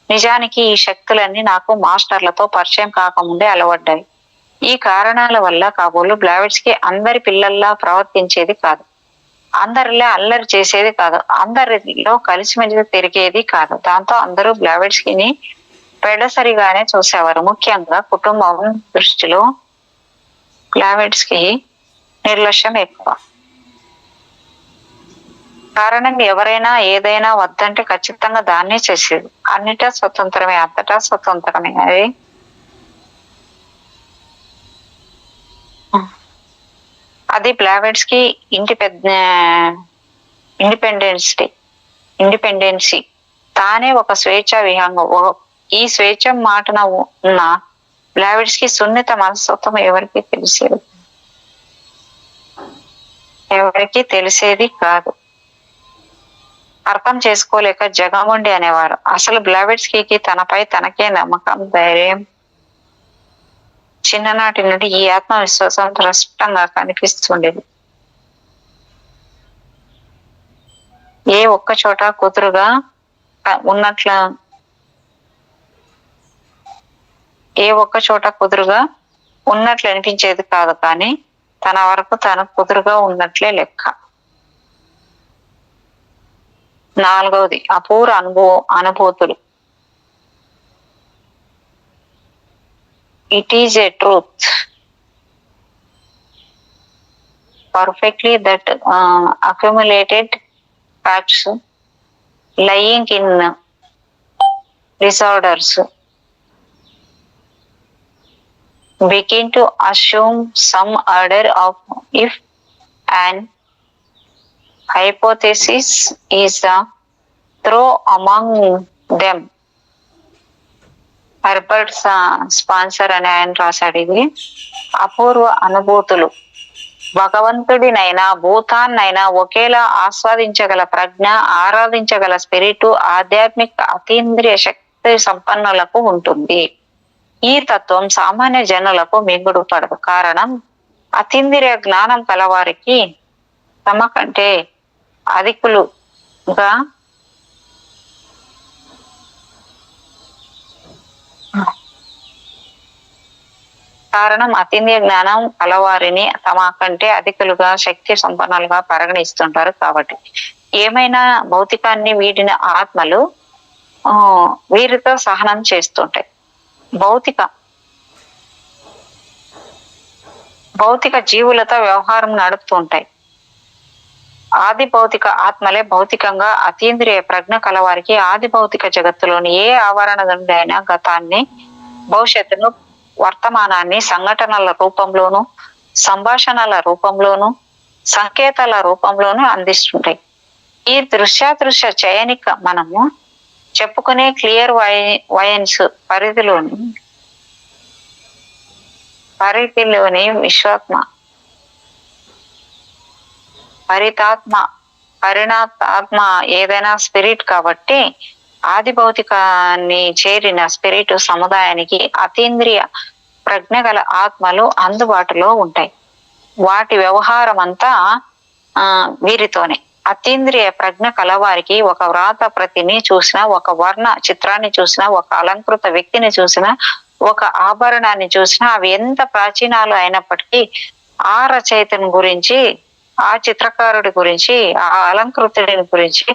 నిజానికి ఈ శక్తులన్నీ నాకు మాస్టర్లతో పరిచయం కాకముందే అలవడ్డాయి. ఈ కారణాల వల్ల కాబోలు బ్లావెట్స్కీ అందరి పిల్లల్లా ప్రవర్తించేది కాదు. అందరిలా అల్లరి చేసేది కాదు. అందరిలో కలిసిమెలిసి తిరిగేది కాదు. దాంతో అందరూ బ్లావెట్స్కీని పెడసరిగానే చూసేవారు. ముఖ్యంగా కుటుంబం దృష్టిలో బ్లావెట్స్కీ నిర్లక్ష్యం ఎక్కువ. కారణం ఎవరైనా ఏదైనా వద్దంటే ఖచ్చితంగా దాన్నే చేసేది. అన్నిటా స్వతంత్రమే, అంతటా స్వతంత్రమే. అది బ్లావెట్స్కీ ఇండిపెండెన్సీ. తానే ఒక స్వేచ్ఛా విహంగం. ఈ స్వేచ్ఛ మాటన ఉన్న బ్లావెట్స్కీ సున్నిత మనస్తత్వం ఎవరికి తెలిసేది కాదు. అర్థం చేసుకోలేక జగముండి అనేవారు. అసలు బ్లావెట్స్కీకి తనపై తనకే నమ్మకం, ధైర్యం చిన్ననాటి నుండి ఈ ఆత్మవిశ్వాసం స్పష్టంగా కనిపిస్తుండేది. ఏ ఒక్క చోట కుదురుగా ఉన్నట్లు అనిపించేది కాదు. కానీ తన వరకు తను కుదురుగా ఉన్నట్లే లెక్క. 4వది అపూర్వ అనుభూతులు. It is a truth perfectly that accumulated facts, lying in disorders, begin to assume some order of if an hypothesis is the throw among them. Herbert sponsor అని ఆయన రాశాడు. ఇది అపూర్వ అనుభూతులు, భగవంతుడినైనా భూతాన్నైనా ఒకేలా ఆస్వాదించగల ప్రజ్ఞ, ఆరాధించగల స్పిరిటు ఆధ్యాత్మిక అతీంద్రియ శక్తి సంపన్నులకు ఉంటుంది. ఈ తత్వం సామాన్య జనులకు మింగుడు పడదు. కారణం, అతీంద్రియ జ్ఞానం కలవారికి తమ కంటే అధికులుగా అతీంద్రియ జ్ఞానం కలవారిని తమ కంటే అధికులుగా శక్తి సంపన్నులుగా పరిగణిస్తుంటారు. కాబట్టి ఏమైనా భౌతికాన్ని వీడిన ఆత్మలు వీరితో సహనం చేస్తుంటాయి. భౌతిక జీవులతో వ్యవహారం నడుపుతుంటాయి. ఆది భౌతిక ఆత్మలే భౌతికంగా అతీంద్రియ ప్రజ్ఞ కలవారికి ఆది భౌతిక జగత్తులోని ఏ ఆవరణ నుండి అయినా గతాన్ని, భవిష్యత్తును, వర్తమానాన్ని సంఘటనల రూపంలోను, సంభాషణల రూపంలోను, సంకేతాల రూపంలోను అందిస్తుంటాయి. ఈ దృశ్యాదృశ్య చయనిక మనము చెప్పుకునే క్లియర్ వయన్స్ పరిధిలోని విశ్వాత్మ, పరిణాత్మ ఏదైనా స్పిరిట్ కాబట్టి ఆది భౌతికాన్ని చేరిన స్పిరిట్ సముదాయానికి అతీంద్రియ ప్రజ్ఞ గల ఆత్మలు అందుబాటులో ఉంటాయి. వాటి వ్యవహారం అంతా వీరితోనే. అతీంద్రియ ప్రజ్ఞ కలవారికి ఒక వ్రాత ప్రతిని చూసినా, ఒక వర్ణ చిత్రాన్ని చూసినా, ఒక అలంకృత వ్యక్తిని చూసినా, ఒక ఆభరణాన్ని చూసినా, అవి ఎంత ప్రాచీనాలు అయినప్పటికీ ఆ రచయితని గురించి, ఆ చిత్రకారుడి గురించి, ఆ అలంకృతుడిని గురించి,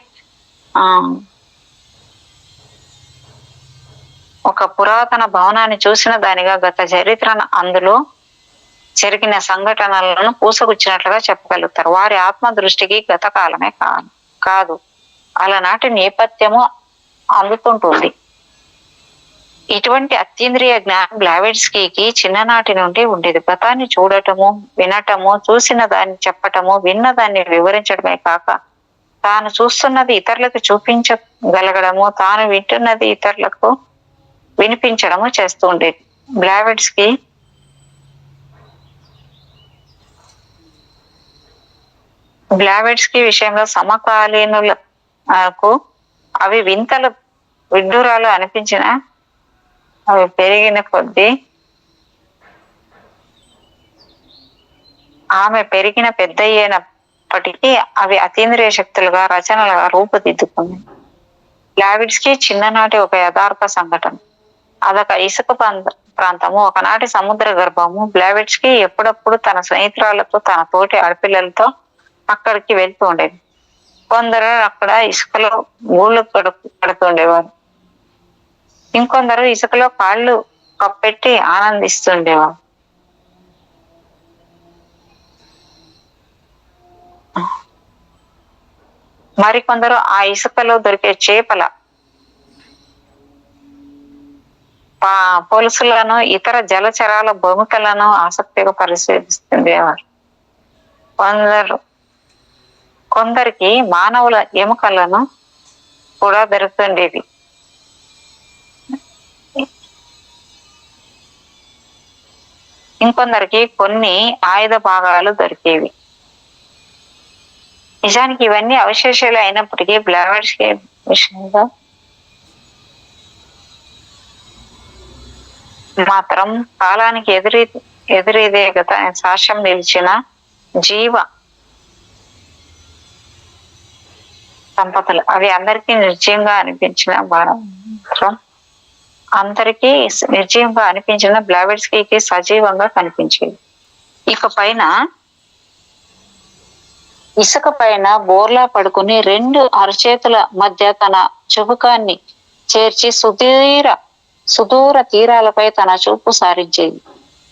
ఒక పురాతన భవనాన్ని చూసిన దానిగా గత చరిత్రను, అందులో జరిగిన సంఘటనలను పూసగుచ్చినట్లుగా చెప్పగలుగుతారు. వారి ఆత్మ దృష్టికి గత కాలమే కాదు, అలనాటి నేపథ్యము అందుతుంటుంది. ఇటువంటి అతీంద్రియ జ్ఞానం బ్లావెట్స్కీకి చిన్ననాటి నుండి ఉండేది. గతాన్ని చూడటము, వినటము, చూసిన దాన్ని చెప్పటము, విన్న దాన్ని వివరించడమే కాక తాను చూస్తున్నది ఇతరులకు చూపించగలగడము, తాను వింటున్నది ఇతరులకు వినిపించడము చేస్తూ ఉండేది. బ్లావెట్స్కీ విషయంలో సమకాలీనులకు అవి వింతలు, విడ్డూరాలు అనిపించిన అవి పెరిగిన కొద్దీ ఆమె పెరిగిన పెద్దయ్యేనప్పటికీ అవి అతీంద్రియ శక్తులుగా, రచనలుగా రూపుదిద్దుకుంది. బ్లావెట్స్కీ చిన్ననాటి ఒక యథార్థ సంఘటన. అదొక ఇసుక ప్రాంతము, ఒకనాటి సముద్ర గర్భము. బ్లావెట్స్కీ ఎప్పుడప్పుడు తన స్నేహితురాలతో, తన తోటి ఆడపిల్లలతో అక్కడికి వెళ్తూ ఉండేది. కొందరు అక్కడ ఇసుకలో గూళ్ళు కడుతుండేవారు, ఇంకొందరు ఇసుకలో కాళ్ళు కప్పెట్టి ఆనందిస్తుండేవారు. మరికొందరు ఆ ఇసుకలో దొరికే చేపల పొలుసులను, ఇతర జలచరాల బొముకలను ఆసక్తిగా పరిశీలిస్తుండేవారు. కొందరికి మానవుల ఎముకలను కూడా దొరుకుతుండేవి. ఇంకొందరికి కొన్ని ఆయుధ భాగాలు దొరికేవి. నిజానికి ఇవన్నీ అవశేషాలు అయినప్పటికీ బ్లావెట్స్కీ విషయంలో మాత్రం కాలానికి ఎదురీదే గత సాక్ష్యం నిలిచిన జీవ సంపదలు. అవి అందరికీ నిర్జీవంగా అనిపించిన బ్లావెట్స్కీకి సజీవంగా కనిపించేది. ఇసుక పైన బోర్లా పడుకుని రెండు అరచేతుల మధ్య తన చుబుకాన్ని చేర్చి సుదూర తీరాలపై తన చూపు సారించేది.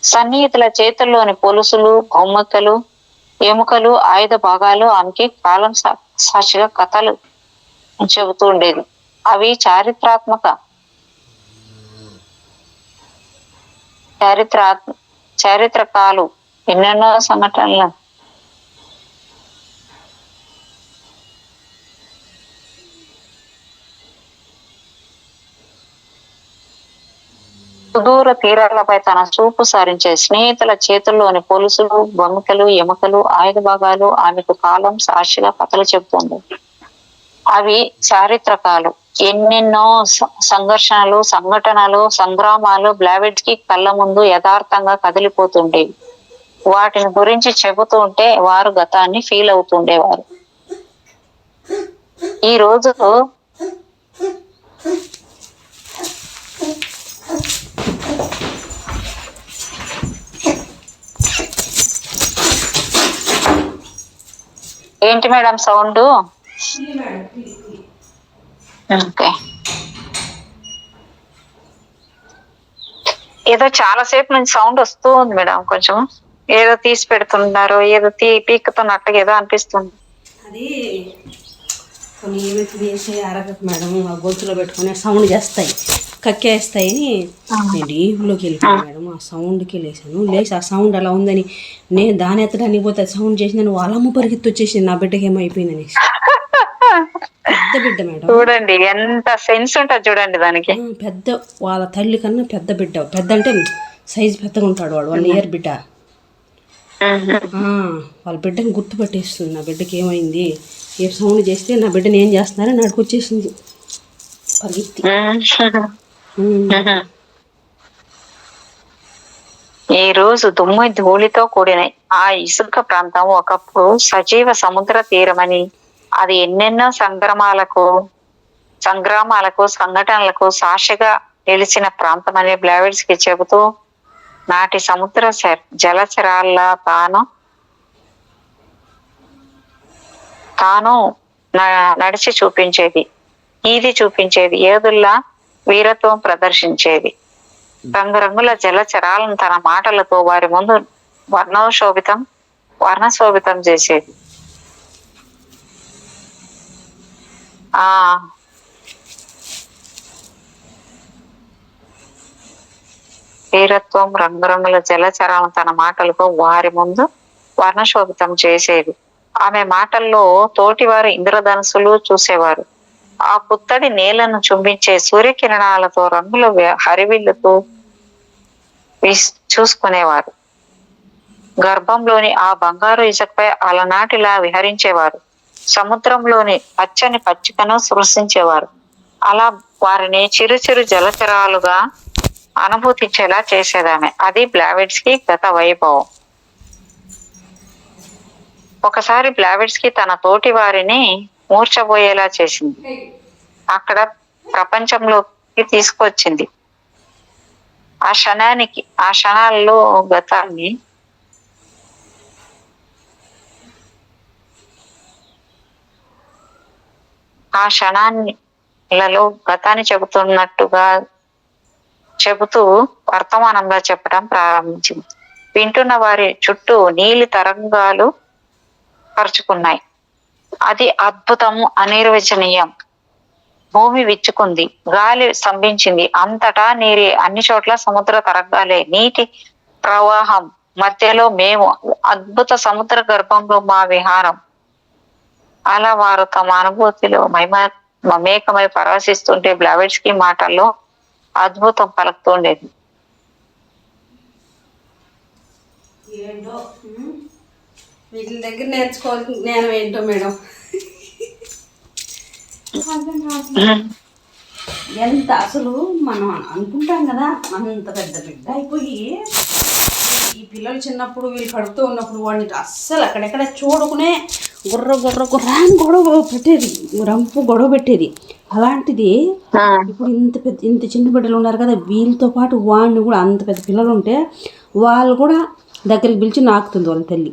సన్నిహితుల చేతుల్లోని పొలుసులు, బొమ్మకలు ఎముకలు, ఆయుధ భాగాలు ఆమెకి కాలం సాక్షిగా కథలు చెబుతూ ఉండేది. అవి చారిత్రకాలు, ఎన్నెన్నో సంఘటనలు. సుదూర తీరాలపై తన చూపు సారించే స్నేహితుల చేతుల్లోని పొలుసులు, బొమ్మకలు, ఎముకలు, ఆయుధ భాగాలు ఆమెకు కాలం సాక్షిగా కథలు చెబుతుంది. అవి చారిత్రకాలు, ఎన్నెన్నో సంఘర్షణలు, సంఘటనలు, సంగ్రామాలు బ్లావెట్స్కి కళ్ళ ముందు యథార్థంగా కదిలిపోతుండేవి. వాటిని గురించి చెబుతూ ఉంటే వారు గతాన్ని ఫీల్ అవుతుండేవారు. ఈ రోజు ఏంటి మేడం సౌండ్? ఓకే, ఏదో చాలా సేపు నుంచి సౌండ్ వస్తూ ఉంది మేడం. కొంచెం ఏదో తీసి పెడుతున్నారు, ఏదో పీక్కుతున్నట్టుగా ఏదో అనిపిస్తుంది. అది కొన్ని ఏమైతే చేసి అరగదు మేడం, ఆ గొంతులో పెట్టుకుని సౌండ్ చేస్తాయి, కక్కేస్తాయని నేను డీప్లోకి వెళ్ళిపోయాను మేడం. ఆ సౌండ్కి లేచి ఆ సౌండ్ అలా ఉందని నేను దాని ఎత్తడానికి పోతే సౌండ్ చేసి నేను వాళ్ళమ్మ పరిగెత్తి వచ్చేసి నా బిడ్డకి ఏమో అయిపోయిందని. పెద్ద బిడ్డ మేడం, చూడండి ఎంత సెన్స్ ఉంటుంది చూడండి దానికి. పెద్ద వాళ్ళ తల్లి కన్నా పెద్ద బిడ్డ, పెద్ద అంటే సైజు పెద్దగా ఉంటాడు వాడు, 1 year బిడ్డ. వాళ్ళ బిడ్డని గుర్తుపట్టేస్తుంది. నా బిడ్డకి ఏమైంది, ఏ సౌండ్ చేస్తే నా బిడ్డని ఏం చేస్తున్నారని నడుకొచ్చేసింది పరిగెత్తి. ఈ రోజు దుమ్ము ధూళితో కూడిన ఆ ఇసుక ప్రాంతం ఒకప్పుడు సజీవ సముద్ర తీరమని, అది ఎన్నెన్నో సంగ్రామాలకు సంఘటనలకు సాక్షిగా నిలిచిన ప్రాంతం అని బ్లావెట్స్ కి చెబుతూ నాటి సముద్ర జలచరాల్లా తాను నడిచి చూపించేది, ఈది చూపించేది, ఏదుల్లా వీరత్వం ప్రదర్శించేది. రంగురంగుల జలచరాలను తన మాటలతో వారి ముందు వర్ణశోభితం చేసేది. వీరత్వం రంగురంగుల జలచరాలను తన మాటలతో వారి ముందు వర్ణశోభితం చేసేది. ఆమె మాటల్లో తోటివారు ఇంద్రధనుసులు చూసేవారు. ఆ పుత్తడి నేలను చుంబించే సూర్యకిరణాలతో రంగుల హరివిల్లుతో చూసుకునేవారు. గర్భంలోని ఆ బంగారు ఇసుకపై అలనాటిలా విహరించేవారు. సముద్రంలోని పచ్చని పచ్చికను సృష్టించేవారు. అలా వారిని చిరు చిరు జలచరాలుగా అనుభూతించేలా చేసేదామె. అది బ్లావెట్స్ కి గత వైభవం. ఒకసారి బ్లావెట్స్ కి తన తోటి వారిని మూర్చబోయేలా చేసింది, అక్కడ ప్రపంచంలోకి తీసుకొచ్చింది. ఆ క్షణాల్లో గతాన్ని చెబుతూ వర్తమానంగా చెప్పడం ప్రారంభించింది. వింటున్న వారి చుట్టూ నీలి తరంగాలు పరుచుకున్నాయి. అది అద్భుతం, అనిర్వచనీయం. భూమి విచ్చుకుంది, గాలి స్తంభించింది, అంతటా నీరే, అన్ని చోట్ల సముద్ర తరంగాలే, నీటి ప్రవాహం మధ్యలో మేము, అద్భుత సముద్ర గర్భంలో మా విహారం. అలా వారు తమ అనుభూతిలో మమేకమై పరవశిస్తుంటే బ్లావెట్స్ కి మాటల్లో అద్భుతం పలుకుతుండేది. ఏంటో వీటి దగ్గర నేర్చుకోవాల్సిన జ్ఞానం ఏంటో మేడం. ఎంత అసలు మనం అనుకుంటాం కదా, అంత పెద్ద బిడ్డ అయిపోయి ఈ పిల్లలు చిన్నప్పుడు వీళ్ళు కడుపుతూ ఉన్నప్పుడు వాడిని అస్సలు అక్కడెక్కడ చూడకునే గుర్రాన్ని గొడవ పెట్టేది, రంపు గొడవ పెట్టేది. అలాంటిది ఇప్పుడు ఇంత చిన్న బిడ్డలు ఉన్నారు కదా, వీళ్ళతో పాటు వాడిని కూడా అంత పెద్ద పిల్లలు ఉంటే వాళ్ళు కూడా దగ్గరికి పిలిచి నాకుతుంది వాళ్ళ తల్లి.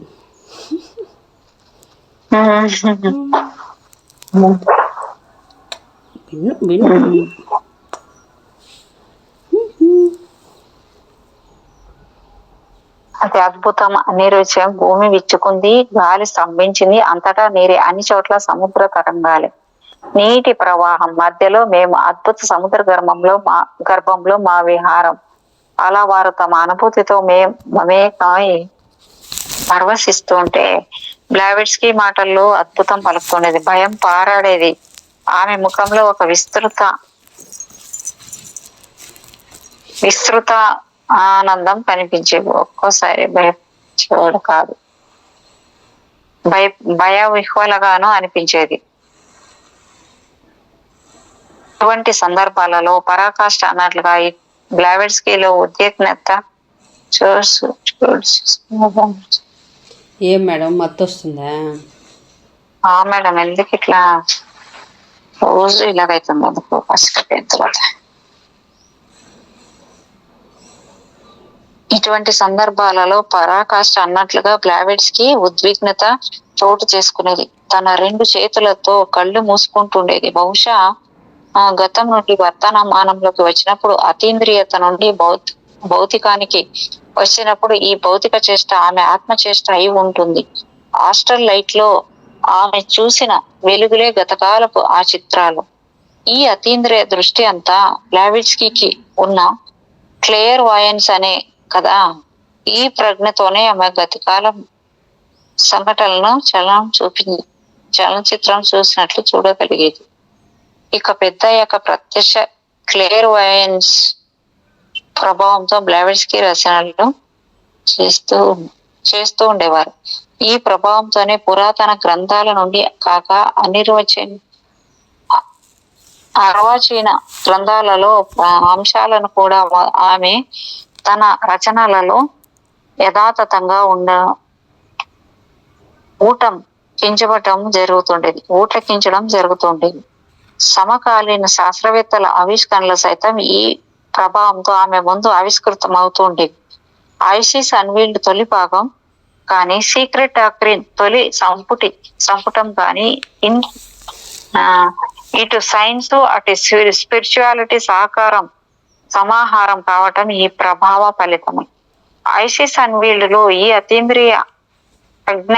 అతి అద్భుతం అనిరుచ్యం. భూమి విచ్చుకుంది, గాలి స్తంభించింది, అంతటా నీరే, అన్ని చోట్ల సముద్ర తరంగాలే, నీటి ప్రవాహం మధ్యలో మేము, అద్భుత సముద్ర గర్భంలో మా విహారం. అలా వారు తమ అనుభూతితో మమేకమై పరవశిస్తుంటే బ్లావెట్స్కీ మాటల్లో అద్భుతం పలుకుతుండేది, భయం పారాడేది. ఆమె ముఖంలో ఒక విస్తృత ఆనందం కనిపించేది. ఒక్కోసారి భయపడేవాడు కాదు, భయ విహ్వలగాను అనిపించేది. ఇటువంటి సందర్భాలలో పరాకాష్ఠ అన్నట్లుగా ఈ బ్లావెట్స్కీలో ఉద్విగ్నత ఏం మేడం మత్తు వస్తుందా? మేడం ఎందుకు ఇట్లా రోజు ఇలాగైతుంది? అందుకు ఫస్ట్ తర్వాత ఇటువంటి సందర్భాలలో పరాకాష్ఠ అన్నట్లుగా బ్లావెట్స్కీ ఉద్విగ్నత చోటు చేసుకునేది. తన 2 చేతులతో కళ్ళు మూసుకుంటుండేది. బహుశా గతం నుండి వర్తమానంలోకి వచ్చినప్పుడు, అతీంద్రియత నుండి భౌతికానికి వచ్చినప్పుడు ఈ భౌతిక చేష్ట ఆమె ఆత్మ చేష్ట అయి ఉంటుంది. హాస్టల్ లైట్ లో ఆమె చూసిన వెలుగులే గతకాలపు ఆ చిత్రాలు. ఈ అతీంద్రియ దృష్టి అంతా బ్లావెట్స్కీకి ఉన్న క్లియర్ వాయన్స్ అనే కదా. ఈ ప్రజ్ఞతోనే ఆమె గతకాలం సంఘటనలను చలనచిత్రం చూసినట్లు చూడగలిగేది. ఇక పెద్దయ్యాక ప్రత్యక్ష క్లియర్ వాయన్స్ ప్రభావంతో బ్లావెట్స్కీ రచనలు చేస్తూ ఉండేవారు. ఈ ప్రభావంతోనే పురాతన గ్రంథాల నుండి కాక అర్వాచీన గ్రంథాలలో అంశాలను కూడా ఆమె తన రచనలలో యథాతథంగా ఊటకించడం జరుగుతుండేది. సమకాలీన శాస్త్రవేత్తల ఆవిష్కరణలు సైతం ఈ ప్రభావంతో ఆమె ముందు ఆవిష్కృతం అవుతూ ఉండేవి. ఐసిస్ అన్వీల్డ్ తొలి భాగం కానీ, సీక్రెట్ డాక్ట్రిన్ తొలి సంపుటం కానీ, ఇటు సైన్స్ అటు స్పిరిచువాలిటీ సమాహారం కావటం ఈ ప్రభావ ఫలితమే. ఐసిస్ అన్వీల్డ్ లో ఈ అతీంద్రియ ప్రజ్ఞ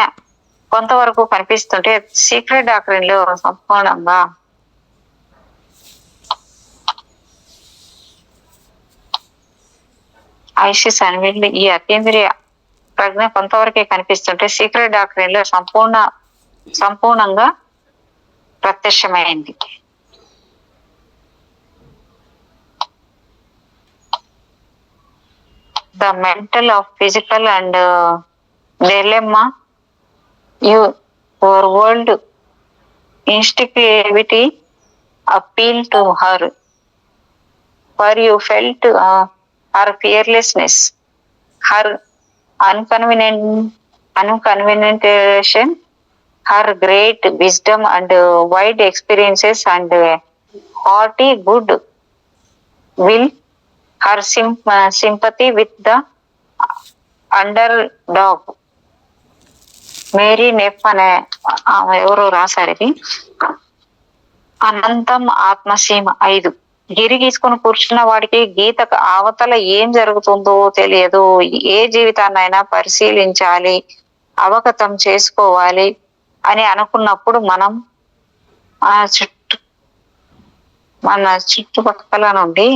కొంతవరకు కనిపిస్తుంటే, సీక్రెట్ డాక్ట్రిన్ లో సంపూర్ణంగా ఐసిస్ అన్వీల్డ్ ఈ అతీంద్రియ ప్రజ్ఞ కొంతవరకే కనిపిస్తుంటే, సీక్రెట్ డాక్ట్రిన్ లో సంపూర్ణంగా ప్రత్యక్షమైంది. The mental of physical and dilemma, your world instinctivity appeal to her, for you felt her fearlessness, her unconvention, her great wisdom and wide experiences and hearty good will, her sympathy with the underdog. Mary Neff అనే ఆమె ఎవరో రాశారు ఇది. అనంతం ఆత్మసీమ 5. గిరి గీసుకుని కూర్చున్న వాడికి గీతకు అవతల ఏం జరుగుతుందో తెలియదు. ఏ జీవితాన్నైనా పరిశీలించాలి, అవగతం చేసుకోవాలి అని అనుకున్నప్పుడు మన చుట్టుపక్కల నుండి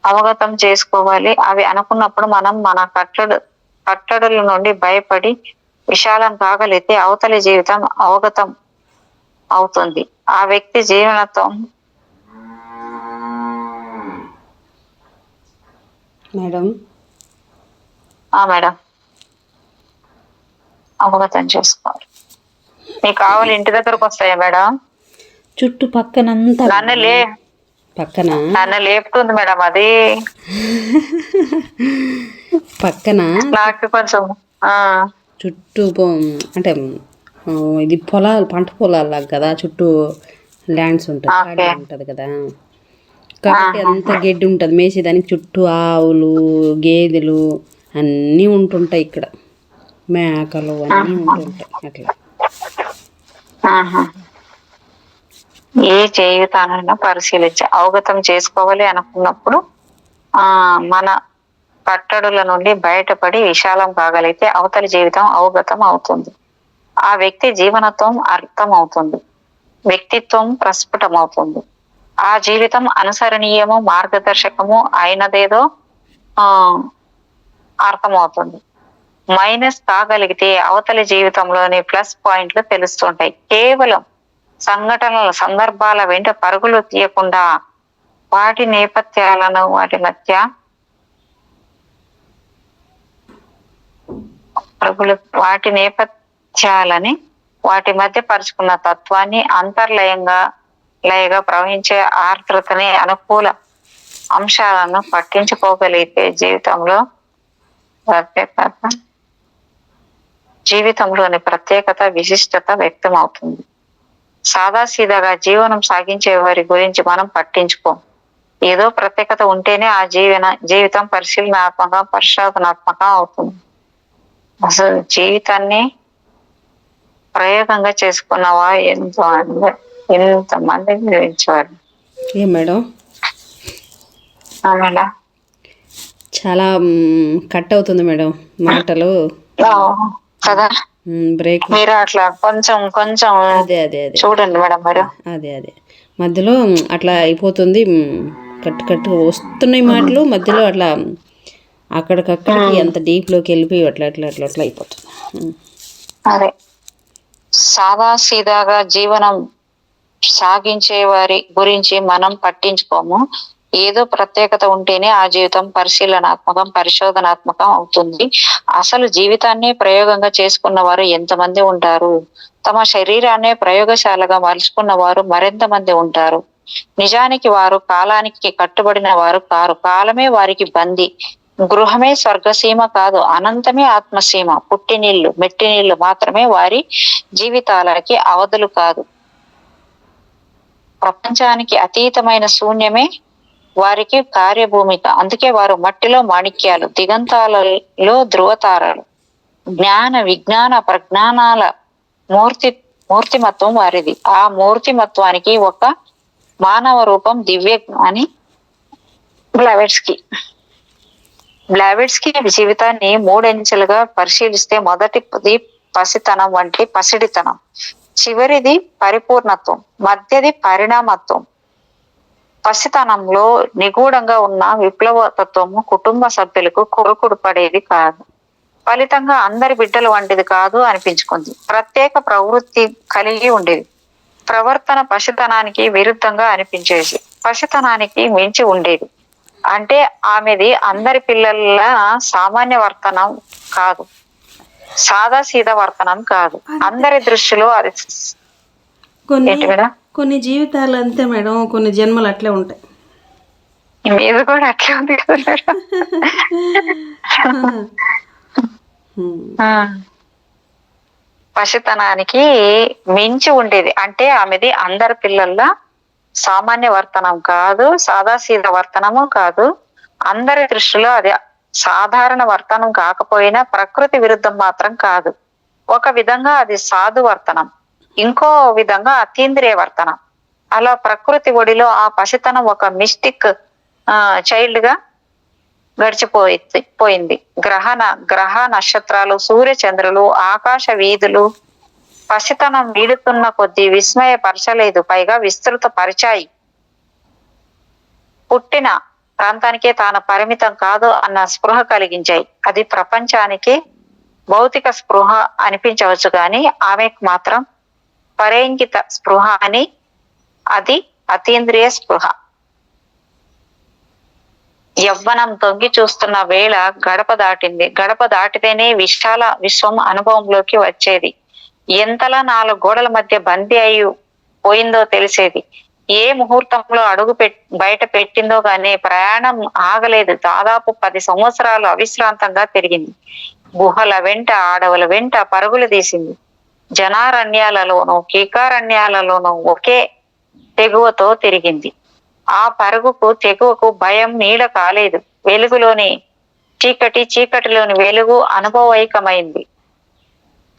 అవగతం చేసుకోవాలి. అవి అనుకున్నప్పుడు మనం మన కట్టడుల నుండి భయపడి విశాలం కాగలిగితే అవతలి జీవితం అవగతం అవుతుంది. ఆ వ్యక్తి జీవనత్వం మేడం మేడం అవగతం చేసుకోవాలి. మీకు కావాలి ఇంటి దగ్గరకు వస్తాయా మేడం? చుట్టుపక్కనంతా నన్ను లేపుతుంది మేడం. అది పక్కన నాకు కొంచెం చుట్టూ అంటే ఇది పంట పొలాలు కదా, చుట్టూ ల్యాండ్స్ ఉంటది కదా, కాబట్టి అంత గడ్డి ఉంటది మేసేదానికి. చుట్టూ ఆవులు, గేదెలు అన్నీ ఉంటుంటాయి ఇక్కడ, మేకలు అన్నీ ఉంటుంటాయి. అట్లా ఏ జీవితానైనా పరిశీలించి అవగతం చేసుకోవాలి అనుకున్నప్పుడు మన కట్టడుల నుండి బయటపడి విశాలం కాగలిగితే అవతలి జీవితం అవగతం అవుతుంది. ఆ వ్యక్తి జీవనత్వం అర్థం అవుతుంది, వ్యక్తిత్వం ప్రస్ఫుటమవుతుంది. ఆ జీవితం అనుసరణీయము, మార్గదర్శకము అయినదేదో ఆ అర్థమవుతుంది. మైనస్ కాగలిగితే అవతలి జీవితంలోని ప్లస్ పాయింట్లు తెలుస్తుంటాయి. కేవలం సంఘటనల సందర్భాల వెంట పరుగులు తీయకుండా వాటి నేపథ్యాలను వాటి నేపథ్యాలని వాటి మధ్య పరుచుకున్న తత్వాన్ని లయగా ప్రవహించే ఆర్ద్రతని అనుకూల అంశాలను పట్టించుకోగలిగితే జీవితంలోని ప్రత్యేకత విశిష్టత వ్యక్తం అవుతుంది. సాదాసీదాగా జీవనం సాగించే వారి గురించి మనం పట్టించుకోం. ఏదో ప్రత్యేకత ఉంటేనే ఆ జీవితం పరిశోధనాత్మకం అవుతుంది. అసలు జీవితాన్ని ప్రయోగంగా చేసుకున్నవా ఎంతమంది గురించేవారు. ఏ మేడం మేడం చాలా కట్ అవుతుంది మేడం మాటలు కదా. బ్రేక్ మీరు అట్లా కొంచెం అదే అదే అదే చూడండి మేడం. మీరు అదే మధ్యలో అట్లా అయిపోతుంది, కట్టు వస్తున్నాయి మాటలు మధ్యలో అట్లా అక్కడికక్కడికి ఎంత డీప్లోకి వెళ్ళిపోయి అట్లా అయిపోతుంది. అదే సాదాసీదాగా జీవనం సాగించే వారి గురించి మనం పట్టించుకోము. ఏదో ప్రత్యేకత ఉంటేనే ఆ జీవితం పరిశోధనాత్మకం అవుతుంది. అసలు జీవితాన్ని ప్రయోగంగా చేసుకున్న వారు ఎంతమంది ఉంటారు? తమ శరీరాన్ని ప్రయోగశాలగా మలుచుకున్న వారు మరింత మంది ఉంటారు. నిజానికి వారు కాలానికి కట్టుబడిన వారు కారు. కాలమే వారికి బందీ. గృహమే స్వర్గసీమ కాదు, అనంతమే ఆత్మసీమ. పుట్టినీళ్లు మెట్టినీళ్లు మాత్రమే వారి జీవితాలకి అవధులు కాదు. ప్రపంచానికి అతీతమైన శూన్యమే వారికి కార్యభూమిక. అందుకే వారు మట్టిలో మాణిక్యాలు, దిగంతాలలో ధృవతారాలు. జ్ఞాన విజ్ఞాన ప్రజ్ఞానాల మూర్తిమత్వం వారిది. ఆ మూర్తిమత్వానికి ఒక మానవ రూపం దివ్య జ్ఞాని బ్లావెట్స్కి జీవితాన్ని మూడంచెలుగా పరిశీలిస్తే మొదటిది పసితనం వంటి పసిడితనం, చివరిది పరిపూర్ణత్వం, మధ్యది పరిణామత్వం. పసితనంలో నిగూఢంగా ఉన్న విప్లవతత్వము కుటుంబ సభ్యులకు కొడుకుడు పడేది కాదు. ఫలితంగా అందరి బిడ్డలు వంటిది కాదు అనిపించుకుంది. ప్రత్యేక ప్రవృత్తి కలిగి ఉండేది. ప్రవర్తన పసితనానికి విరుద్ధంగా అనిపించేది, పసితనానికి మించి ఉండేది. అంటే ఆమెది అందరి పిల్లల సామాన్య వర్తనం కాదు, సాదాసీదా వర్తనం కాదు. అందరి దృష్టిలో అది కొన్ని జీవితాలు అంతే మేడం, కొన్ని జన్మలు అట్లే ఉంటాయి. మీది కూడా అట్లే ఉంది కదా. పసితనానికి మించి ఉండేది. అంటే ఆమెది అందరి పిల్లల సామాన్య వర్తనం కాదు, సాదాసీద వర్తనము కాదు. అందరి దృష్టిలో అది సాధారణ వర్తనం కాకపోయినా ప్రకృతి విరుద్ధం మాత్రం కాదు. ఒక విధంగా అది సాధు వర్తనం, ఇంకో విధంగా అతీంద్రియ వర్తనం. అలా ప్రకృతి ఒడిలో ఆ పసితనం ఒక మిస్టిక్ చైల్డ్ గా పోయింది. గ్రహ నక్షత్రాలు, సూర్య చంద్రులు, ఆకాశ వీధులు పసితనం వీడుతున్న కొద్దీ విస్మయపరచలేదు, పైగా విస్తృత పరిచాయి. పుట్టిన ప్రాంతానికే తాను పరిమితం కాదు అన్న స్పృహ కలిగించాయి. అది ప్రపంచానికి భౌతిక స్పృహ అనిపించవచ్చు కానీ ఆమెకు మాత్రం పరేంగిత స్పృహ అని, అది అతీంద్రియ స్పృహ. యవ్వనం తొంగి చూస్తున్న వేళ గడప దాటింది. గడప దాటితేనే విశాల విశ్వం అనుభవంలోకి వచ్చేది. ఎంతలా 4 గోడల మధ్య బందీ అయి పోయిందో తెలిసేది. ఏ ముహూర్తంలో బయట పెట్టిందో గానీ ప్రయాణం ఆగలేదు. దాదాపు 10 సంవత్సరాలు అవిశ్రాంతంగా తిరిగింది. గుహల వెంట, అడవుల వెంట పరుగులు తీసింది. జనారణ్యాలలోనూ కీకారణ్యాలలోనూ ఒకే తెగువతో తిరిగింది. ఆ తెగువకు భయం నీడ కాలేదు. చీకటిలోని వెలుగు అనుభవైకమైంది.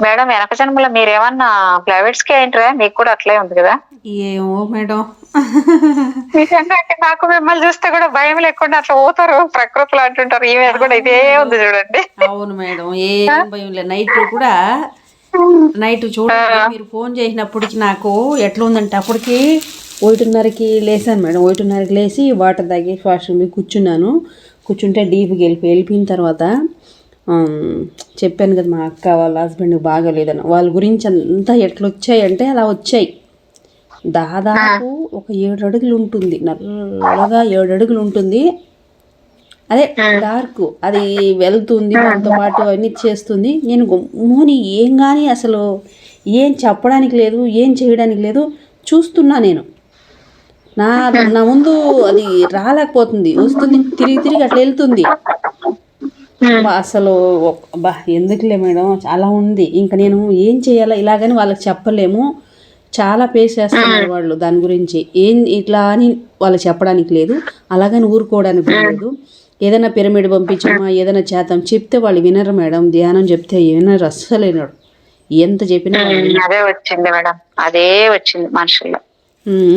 మేడం వెనక జన్మలో మీరేమన్నా ప్రైవేట్స్ కి ఏంట్రా? మీకు కూడా అట్లే ఉంది కదా? ఏమో మేడం, నిజంగా అంటే నాకు మిమ్మల్ని చూస్తే కూడా భయం లేకుండా అట్లా పోతారు ప్రకృతిలో అంటుంటారు. ఈ మీద కూడా ఇదే ఉంది చూడండి. అవును మేడం, ఏం భయం లేదు. నైట్ కూడా నైట్ చూడండి, మీరు ఫోన్ చేసినప్పటికి నాకు ఎట్లా ఉందంటే, అప్పటికి 1:30కి లేసాను మేడం. 1:30కి లేచి వాటర్ తాగి వాష్రూమ్కి కూర్చున్నాను. కూర్చుంటే డీప్కి వెళ్ళిపోయిన తర్వాత చెప్పాను కదా, మా అక్క వాళ్ళ హస్బెండ్కి బాగాలేదని. వాళ్ళ గురించి అంతా ఎట్లా వచ్చాయంటే అలా వచ్చాయి. దాదాపు ఒక 7 అడుగులు ఉంటుంది, నల్లగా 7 అడుగులు ఉంటుంది. అదే డార్క్, అది వెళ్తుంది దాంతో పాటు అవన్నీ చేస్తుంది. నేను గమ్ముని ఏం కానీ అసలు ఏం చెప్పడానికి లేదు, ఏం చేయడానికి లేదు, చూస్తున్నా నేను. నా నా ముందు అది రాలేకపోతుంది, వస్తుంది, తిరిగి తిరిగి అట్లా వెళ్తుంది. అసలు ఎందుకులే మేడం, చాలా ఉంది. ఇంకా నేను ఏం చేయాలా ఇలాగని వాళ్ళకి చెప్పలేము. చాలా ఫేస్ చేస్తున్నారు వాళ్ళు దాని గురించి. ఏం ఇట్లా అని వాళ్ళకి చెప్పడానికి లేదు, అలాగని ఊరుకోవడానికి లేదు. ఏదైనా పిరమిడ్ పంపించమా, ఏదైనా చేద్దాం చెప్తే వాళ్ళు వినరు మేడం. ధ్యానం చెప్తే వినరు, అస్సలు వినరు. ఎంత చెప్పినా అదే వచ్చింది మేడం, అదే వచ్చింది మనుషుల్లో.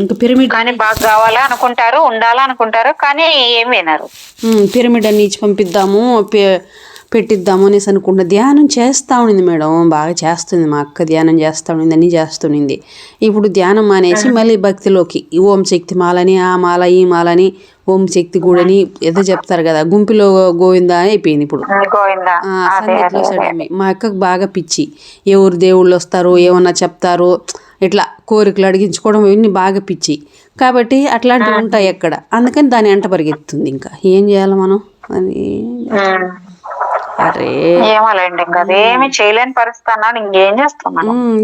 ఇంకా పిరమిడ్ కానీ బాగా కావాలా అనుకుంటారు, ఉండాలా అనుకుంటారు, కానీ ఏం వినరు. పిరమిడ్ అని ఇచ్చి పంపిద్దాము, పెట్టిద్దాము అనేసి అనుకుంటా. ధ్యానం చేస్తూ ఉండింది మేడం, బాగా చేస్తుంది మా అక్క. ధ్యానం చేస్తూ ఉండింది, అన్నీ చేస్తుండింది. ఇప్పుడు ధ్యానం మానేసి మళ్ళీ భక్తిలోకి ఓం శక్తి మాలని, ఆ మాల ఈ మాలని, ఓం శక్తి గూడని ఏదో చెప్తారు కదా, గుంపులో గోవిందా అని అయిపోయింది ఇప్పుడు. సంగతిలో సడమి. మా అక్కకు బాగా పిచ్చి. ఎవరు దేవుళ్ళు వస్తారు, ఏమన్నా చెప్తారు, ఇట్లా కోరికలు అడిగించుకోవడం, ఇవన్నీ బాగా పిచ్చి. కాబట్టి అట్లాంటివి ఉంటాయి అక్కడ. అందుకని దాని వెంట పరిగెత్తుంది. ఇంకా ఏం చేయాలి మనం అని. అరే ఏమోలేండి, ఇంకా అదేమి చేయలేని పరిస్థితి అన్నాడు. ఇంకేం చేస్తాం,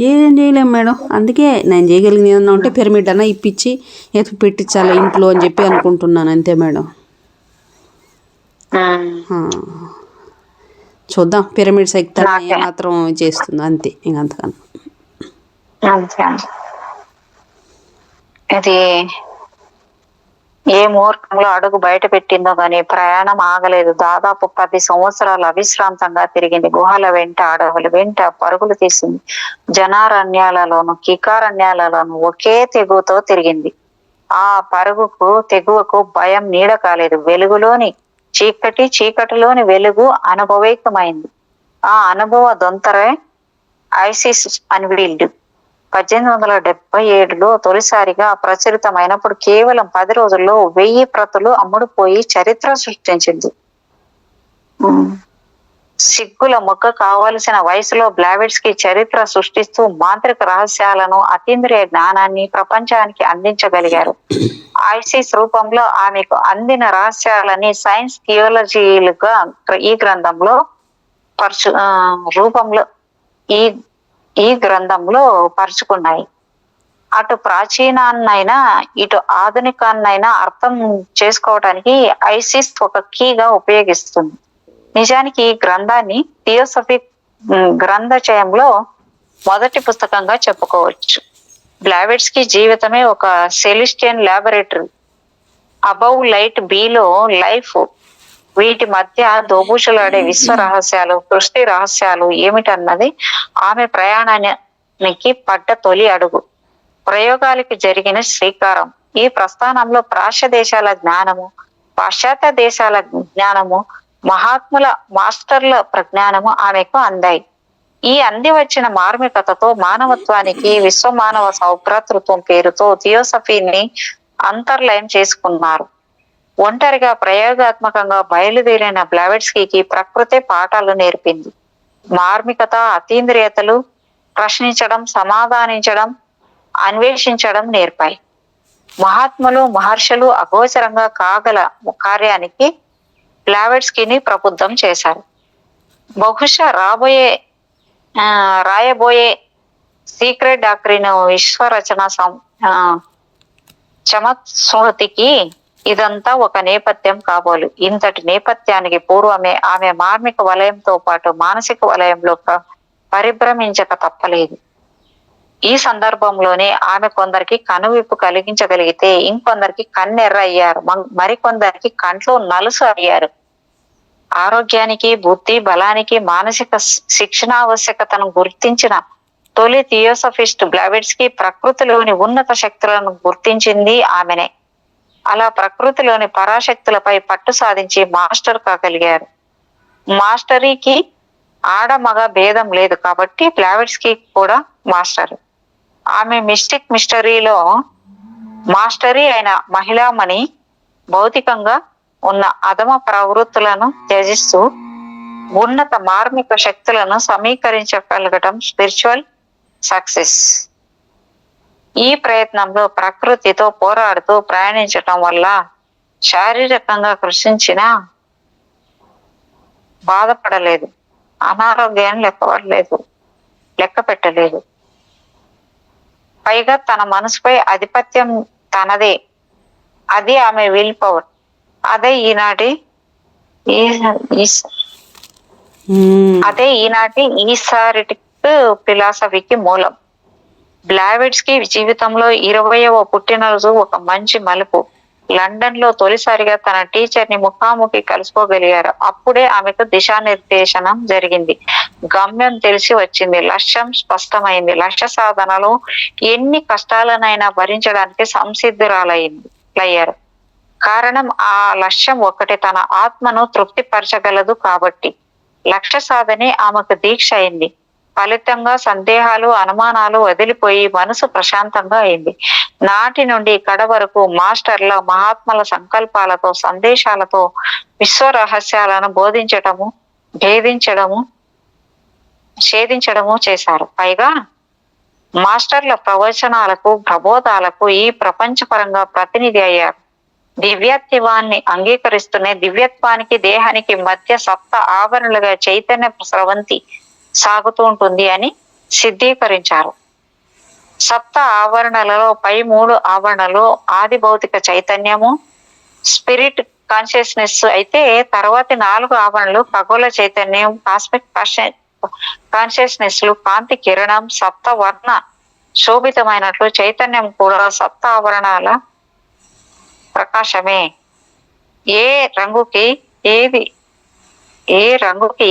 ఏం చేయలేం మేడం. అందుకే నేను చేయగలిగింది ఏమన్నా ఉంటే పిరమిడ్ అన్నా ఇప్పించి పెట్టించాలి ఇంట్లో అని చెప్పి అనుకుంటున్నాను, అంతే మేడం. చూద్దాం పిరమిడ్ శక్తి ఏమాత్రం చేస్తుందో, అంతే. ఇంకంతకన్నా ఇది ఏ ముహూర్తంలో అడుగు బయట పెట్టిందో గాని ప్రయాణం ఆగలేదు. దాదాపు 10 సంవత్సరాలు అవిశ్రాంతంగా తిరిగింది. గుహల వెంట, అడవుల వెంట పరుగులు తీసింది. జనారణ్యాలలోను, కికారణ్యాలలోను ఒకే తెగువతో తిరిగింది. ఆ పరుగుకు తెగువకు భయం నీడ కాలేదు. వెలుగులోని చీకటిలోని వెలుగు అనుభవైకమైంది. ఆ అనుభవ దొంతరే ఐసిస్ అన్వీల్డ్. 1877లో తొలిసారిగా ప్రచురితమైనప్పుడు కేవలం 10 రోజుల్లో 1000 ప్రతులు అమ్ముడుపోయి చరిత్ర సృష్టించింది. సిగ్గుల మొక్క కావలసిన వయసులో బ్లావెట్స్కీ చరిత్ర సృష్టిస్తూ మాంత్రిక రహస్యాలను, అతీంద్రియ జ్ఞానాన్ని ప్రపంచానికి అందించగలిగారు. ఐసిస్ రూపంలో ఆమెకు అందిన రహస్యాలని సైన్స్ థియాలజీలుగా ఈ గ్రంథంలో ఈ గ్రంథంలో పరుచుకున్నాయి. అటు ప్రాచీనాన్నైనా ఇటు ఆధునికాన్నైనా అర్థం చేసుకోవడానికి ఐసిస్ ఒక కీగా ఉపయోగిస్తుంది. నిజానికి ఈ గ్రంథాన్ని థియోసఫిక్ గ్రంథచయంలో మొదటి పుస్తకంగా చెప్పుకోవచ్చు. బ్లావెట్స్కీ జీవితమే ఒక celestial laboratory. Above light, below life, వీటి మధ్య దోబూచులాడే విశ్వ రహస్యాలు, సృష్టి రహస్యాలు ఏమిటన్నది ఆమె ప్రయాణానికి పడ్డ తొలి అడుగు, ప్రయోగాలకి జరిగిన శ్రీకారం. ఈ ప్రస్థానంలో ప్రాచ్య దేశాల జ్ఞానము, పాశ్చాత్య దేశాల జ్ఞానము, మహాత్ముల మాస్టర్ల ప్రజ్ఞానము ఆమెకు అందాయి. ఈ అంది వచ్చిన మార్మికతతో మానవత్వానికి విశ్వమానవ సౌభ్రాతృత్వం పేరుతో థియోసఫీని అంతర్లయం చేసుకున్నారు. ఒంటరిగా ప్రయోగాత్మకంగా బయలుదేరిన బ్లావెట్స్కీకి ప్రకృతే పాఠాలు నేర్పింది. మార్మికత, అతీంద్రియతలు ప్రశ్నించడం, సమాధానించడం, అన్వేషించడం నేర్పాయి. మహాత్ములు, మహర్షులు అగోచరంగా కాగల కార్యానికి బ్లావెట్స్కీని ప్రబుద్ధం చేశారు. బహుశా రాయబోయే సీక్రెట్ డాక్ట్రిన్ విశ్వరచన చమత్స్మృతికి ఇదంతా ఒక నేపథ్యం కాబోలు. ఇంతటి నేపథ్యానికి పూర్వమే ఆమె మార్మిక వలయంతో పాటు మానసిక వలయంలో పరిభ్రమించక తప్పలేదు. ఈ సందర్భంలోనే ఆమె కొందరికి కనువిప్పు కలిగించగలిగితే ఇంకొందరికి కన్నెర్ర అయ్యారు, మరికొందరికి కంట్లో నలుసు అయ్యారు. ఆరోగ్యానికి, బుద్ధి బలానికి మానసిక శిక్షణ ఆవశ్యకతను గుర్తించిన తొలి థియోసఫిస్ట్ బ్లావెట్స్కి ప్రకృతిలోని ఉన్నత శక్తులను గుర్తించింది ఆమెనే. అలా ప్రకృతిలోని పరాశక్తులపై పట్టు సాధించి మాస్టర్ కాగలిగారు. మాస్టరీకి ఆడమగ భేదం లేదు కాబట్టి బ్లావెట్స్కి కూడా మాస్టర్. ఆమె మిస్టిక్ మిస్టరీలో మాస్టరీ అయిన మహిళామణి భౌతికంగా ఉన్న అధమ ప్రవృత్తులను త్యజిస్తూ ఉన్నత మార్మిక శక్తులను సమీకరించగలగటం స్పిరిచువల్ సక్సెస్. ఈ ప్రయత్నంలో ప్రకృతితో పోరాడుతూ ప్రయాణించటం వల్ల శారీరకంగా కృషించిన బాధపడలేదు, అనారోగ్యాన్ని లెక్క పెట్టలేదు. పైగా తన మనసుపై ఆధిపత్యం తనదే. అది ఆమె విల్ పవర్. అదే ఈనాటి ఈసారిటిక్ ఫిలాసఫీకి మూలం. బ్లావెట్స్ కి జీవితంలో 20వ పుట్టినరోజు ఒక మంచి మలుపు. లండన్ లో తొలిసారిగా తన టీచర్ ని ముఖాముఖి కలుసుకోగలిగారు. అప్పుడే ఆమెకు దిశానిర్దేశనం జరిగింది, గమ్యం తెలిసి వచ్చింది, లక్ష్యం స్పష్టమైంది. లక్ష్య సాధనలో ఎన్ని కష్టాలనైనా భరించడానికి సంసిద్ధురాలయ్యారు. కారణం ఆ లక్ష్యం ఒకటి, తన ఆత్మను తృప్తిపరచగలదు కాబట్టి. లక్ష్య సాధనే ఆమెకు దీక్ష అయింది. ఫలితంగా సందేహాలు అనుమానాలు వదిలిపోయి మనసు ప్రశాంతంగా అయింది. నాటి నుండి కడ వరకు మాస్టర్ల మహాత్మల సంకల్పాలతో సందేశాలతో విశ్వ రహస్యాలను బోధించటము, ఛేదించడము చేశారు. పైగా మాస్టర్ల ప్రవచనాలకు ప్రబోధాలకు ఈ ప్రపంచపరంగా ప్రతినిధి అయ్యారు. దివ్యత్వాన్ని అంగీకరిస్తూనే దివ్యత్వానికి దేహానికి మధ్య సప్త ఆవరణలుగా చైతన్య స్రవంతి సాగుతూ ఉంటుంది అని సిద్ధీకరించారు. సప్త ఆవరణలలో పై 3 ఆవరణలు ఆది భౌతిక చైతన్యము, స్పిరిట్ కాన్షియస్నెస్ అయితే తర్వాతి 4 ఆవరణలు ఖగోళ చైతన్యం, కాస్మిక్ కాన్షియస్నెస్ లు, కాంతి కిరణం, సప్త వర్ణ శోభితమైనట్లు చైతన్యం కూడా సప్త ఆవరణాల ప్రకాశమే. ఏ రంగుకి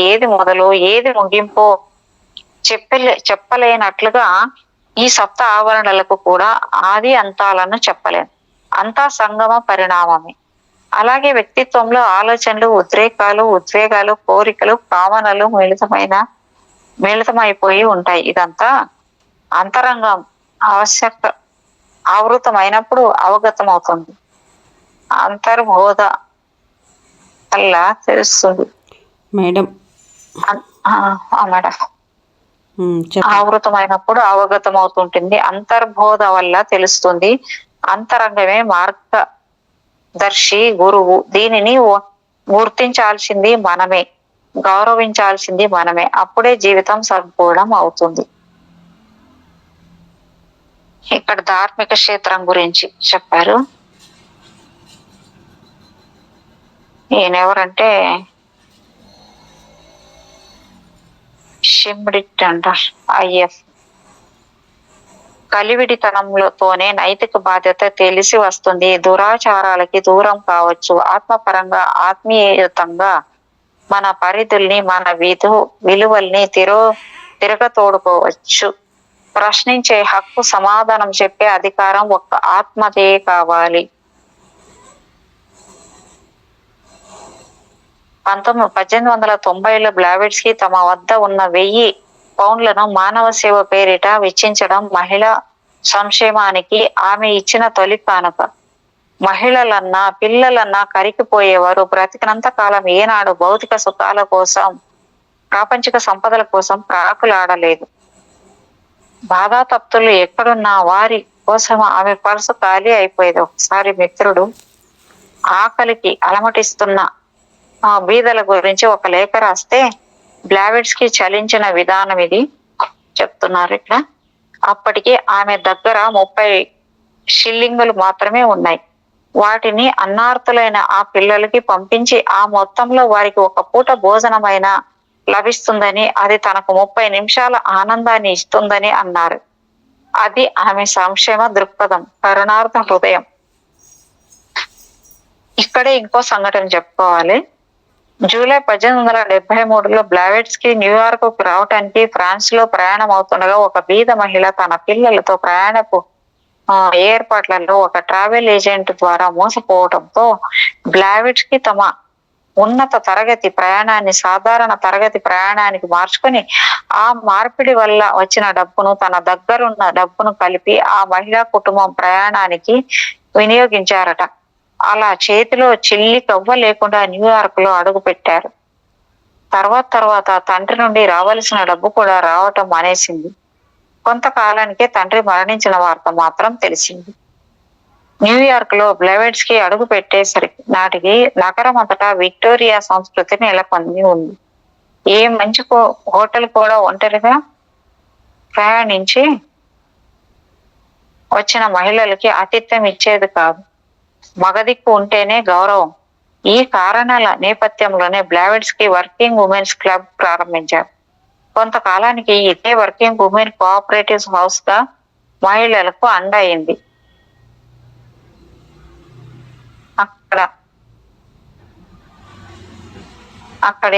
ఏది మొదలు ఏది ముగింపో చెప్పలేనట్లుగా ఈ సప్త ఆవరణలకు కూడా ఆది అంతాలను చెప్పలేం. అంతా సంగమ పరిణామమే. అలాగే వ్యక్తిత్వంలో ఆలోచనలు, ఉద్వేగాలు, కోరికలు, కామనలు మిళితమైపోయి ఉంటాయి. ఇదంతా అంతరంగం ఆవృతమైనప్పుడు అవగతం అవుతుంది. అంతర్బోధ వల్ల తెలుస్తుంది మేడం. మేడం ఆవృతమైనప్పుడు అవగతం అవుతుంటుంది. అంతర్బోధ వల్ల తెలుస్తుంది. అంతరంగమే మార్గదర్శి, గురువు. దీనిని గుర్తించాల్సింది మనమే, గౌరవించాల్సింది మనమే. అప్పుడే జీవితం సంపూర్ణం అవుతుంది. ఇక్కడ ధార్మిక క్షేత్రం గురించి చెప్పారు. ఈయనెవరంటే షిమ్రిట్ అంటారు. ఐఎఫ్ కలివిడితనంతోనే నైతిక బాధ్యత తెలిసి వస్తుంది. దురాచారాలకి దూరం కావచ్చు. ఆత్మపరంగా ఆత్మీయతంగా మన పరిధుల్ని, మన విలువల్ని తిరగతోడుకోవచ్చు. ప్రశ్నించే హక్కు, సమాధానం చెప్పే అధికారం ఒక్క ఆత్మదే కావాలి. 1890లో బ్లావెట్స్ కి తమ వద్ద ఉన్న 1000 పౌండ్లను మానవ సేవ పేరిట వెచ్చించడం మహిళా సంక్షేమానికి ఆమె ఇచ్చిన తొలి కానుక. మహిళలన్నా పిల్లలన్నా కరిగిపోయేవారు. బ్రతికినంత కాలం ఏనాడు భౌతిక సుఖాల కోసం, ప్రాపంచిక సంపదల కోసం ప్రాకులాడలేదు. బాధాతప్తులు ఎక్కడున్నా వారి కోసం ఆమె పర్సు ఖాళీ అయిపోయేది. ఒకసారి మిత్రుడు ఆకలికి అలమటిస్తున్న బీదల గురించి ఒక లేఖ రాస్తే బ్లావెట్స్ కి చలించిన విధానం ఇది చెప్తున్నారు. ఇట్లా అప్పటికి ఆమె దగ్గర 30 షిల్లింగులు మాత్రమే ఉన్నాయి. వాటిని అన్నార్తులైన ఆ పిల్లలకి పంపించి ఆ మొత్తంలో వారికి ఒక పూట భోజనమైనా లభిస్తుందని, అది తనకు 30 నిమిషాల ఆనందాన్ని ఇస్తుందని అన్నారు. అది ఆమె సంక్షేమ దృక్పథం, కరుణార్థ హృదయం. ఇక్కడే ఇంకో సంఘటన చెప్పుకోవాలి. జూలై 1873లో బ్లావెట్స్కీ న్యూయార్క్ కు రావటానికి ఫ్రాన్స్ లో ప్రయాణం అవుతుండగా ఒక బీద మహిళ తన పిల్లలతో ప్రయాణపు ఏర్పాట్లలో ఒక ట్రావెల్ ఏజెంట్ ద్వారా మోసపోవడంతో బ్లావెట్స్కీ తమ ఉన్నత తరగతి ప్రయాణాన్ని సాధారణ తరగతి ప్రయాణానికి మార్చుకొని ఆ మార్పిడి వల్ల వచ్చిన డబ్బును తన దగ్గరున్న డబ్బును కలిపి ఆ మహిళా కుటుంబం ప్రయాణానికి వినియోగించారట. అలా చేతిలో చిల్లి కవ్వ లేకుండా న్యూయార్క్ లో అడుగు పెట్టారు. తర్వాత తండ్రి నుండి రావలసిన డబ్బు కూడా రావటం మానేసింది. కొంతకాలానికే తండ్రి మరణించిన వార్త మాత్రం తెలిసింది. న్యూయార్క్ లో బ్లావెట్స్కీ అడుగు పెట్టేసరికి నాటికి నగరం అంతటా విక్టోరియా సంస్కృతి నెలకొంది ఉంది. ఏ మంచి హోటల్ కూడా ఒంటరిగా ప్రయాణించి వచ్చిన మహిళలకి ఆతిథ్యం ఇచ్చేది కాదు. మగదిక్కు ఉంటేనే గౌరవం. ఈ కారణాల నేపథ్యంలోనే బ్లావెట్స్కీ వర్కింగ్ ఉమెన్స్ క్లబ్ ప్రారంభించారు. కొంతకాలానికి ఇదే వర్కింగ్ ఉమెన్ కోఆపరేటివ్ హౌస్ గా మహిళలకు అండ అయింది. అక్కడి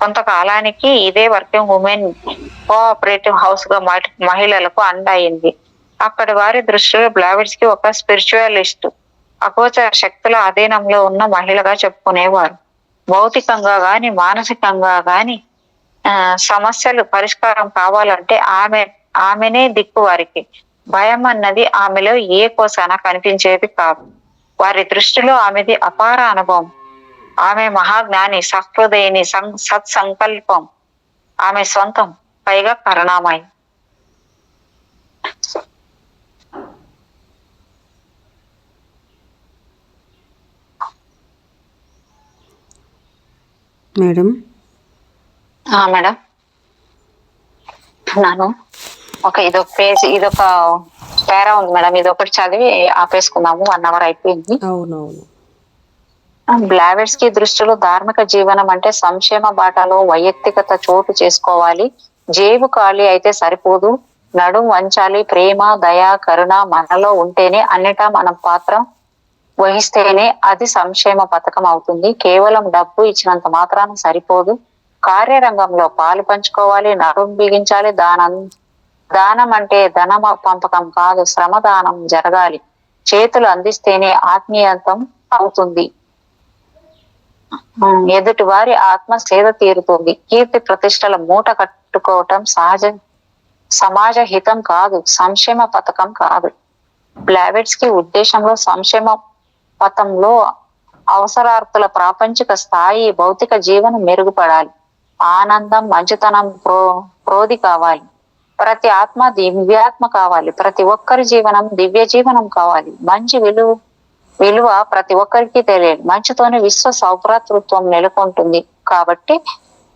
కొంతకాలానికి ఇదే వర్కింగ్ ఉమెన్ కోఆపరేటివ్ హౌస్ గా మహిళలకు అండ అయింది. అక్కడి వారి దృష్టిలో బ్లావెట్స్కీ ఒక స్పిరిచువలిస్ట్, అగోచర శక్తుల అధీనంలో ఉన్న మహిళగా చెప్పుకునేవారు. భౌతికంగా గాని మానసికంగా గాని సమస్యలు పరిష్కారం కావాలంటే ఆమెనే దిక్కు వారికి. భయం అన్నది ఆమెలో ఏ కోసాన కనిపించేది కాదు. వారి దృష్టిలో ఆమెది అపార అనుభవం. ఆమె మహాజ్ఞాని, సహృదయిని, సత్సంకల్పం ఆమె సొంతం, పైగా కరుణామయి. మేడం మేడం ఇదొక పేజ్, ఇదొక పేరా ఉంది మేడం. ఇది ఒకటి చదివి ఆపేసుకుందాము, 1 hour అయిపోయింది. అవునవును. బ్లావెట్స్కీ దృష్టిలో ధార్మిక జీవనం అంటే సంక్షేమ బాటలో వైయక్తికత చోటు చేసుకోవాలి. జేబు ఖాళీ అయితే సరిపోదు, నడుం వంచాలి. ప్రేమ, దయ, కరుణ మనలో ఉంటేనే, అన్నిటా మనం పాత్ర వహిస్తేనే అది సంక్షేమ పథకం అవుతుంది. కేవలం డబ్బు ఇచ్చినంత మాత్రాన సరిపోదు, కార్యరంగంలో పాలు పంచుకోవాలి, నడుం బిగించాలి. దానం అంటే ధన పంపకం కాదు, శ్రమదానం జరగాలి. చేతులు అందిస్తేనే ఆత్మీయతం అవుతుంది, ఎదుటి వారి ఆత్మ సేద తీరుతుంది. కీర్తి ప్రతిష్టల మూట కట్టుకోవటం సమాజ హితం కాదు, సంక్షేమ పథకం కాదు. బ్లావెట్స్కీ ఉద్దేశంలో సంక్షేమ పథంలో అవసరార్థుల ప్రాపంచిక స్థాయి, భౌతిక జీవనం మెరుగుపడాలి. ఆనందం, మంచితనం ప్రోధి కావాలి. ప్రతి ఆత్మ దివ్యాత్మ కావాలి. ప్రతి ఒక్కరి జీవనం దివ్య జీవనం కావాలి. మంచి విలువ ప్రతి ఒక్కరికి తెలియాలి. మంచితోనే విశ్వ సౌభ్రాతృత్వం నెలకొంటుంది. కాబట్టి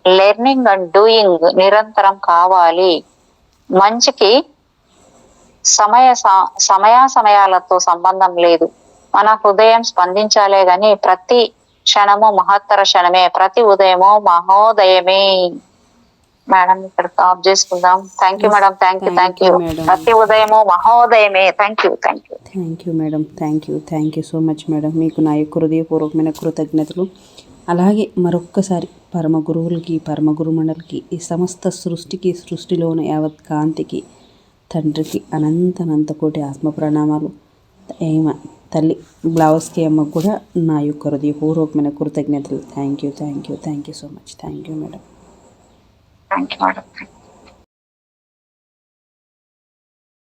లెర్నింగ్ అండ్ డూయింగ్ నిరంతరం కావాలి. మంచికి సమయాలతో సంబంధం లేదు. మన హృదయం స్పందించాలే గాని ప్రతి క్షణము మహత్తర క్షణమే, ప్రతి ఉదయము మహోదయమే. మేడం ఇక్కడ ఆఫ్ చేసుకుందాం. Thank you madam. Thank you. ప్రతి ఉదయము మహోదయమే. Thank you madam. Thank you so much madam. మీకు నా యొక్క హృదయపూర్వకమైన కృతజ్ఞతలు. అలాగే మరొక్కసారి పరమ గురువులకి, పరమ గురుమండలికి, ఈ సమస్త సృష్టికి, సృష్టిలోని యావత్ కాంతికి, తండ్రికి అనంత కోటి ఆత్మ ప్రణామాలు. తల్లి బ్లావెట్స్కీ అమ్మకు కూడా నా యొక్క హృదయపూర్వకమైన కృతజ్ఞతలు. Thank you so much. Thank you madam. Thank you madam.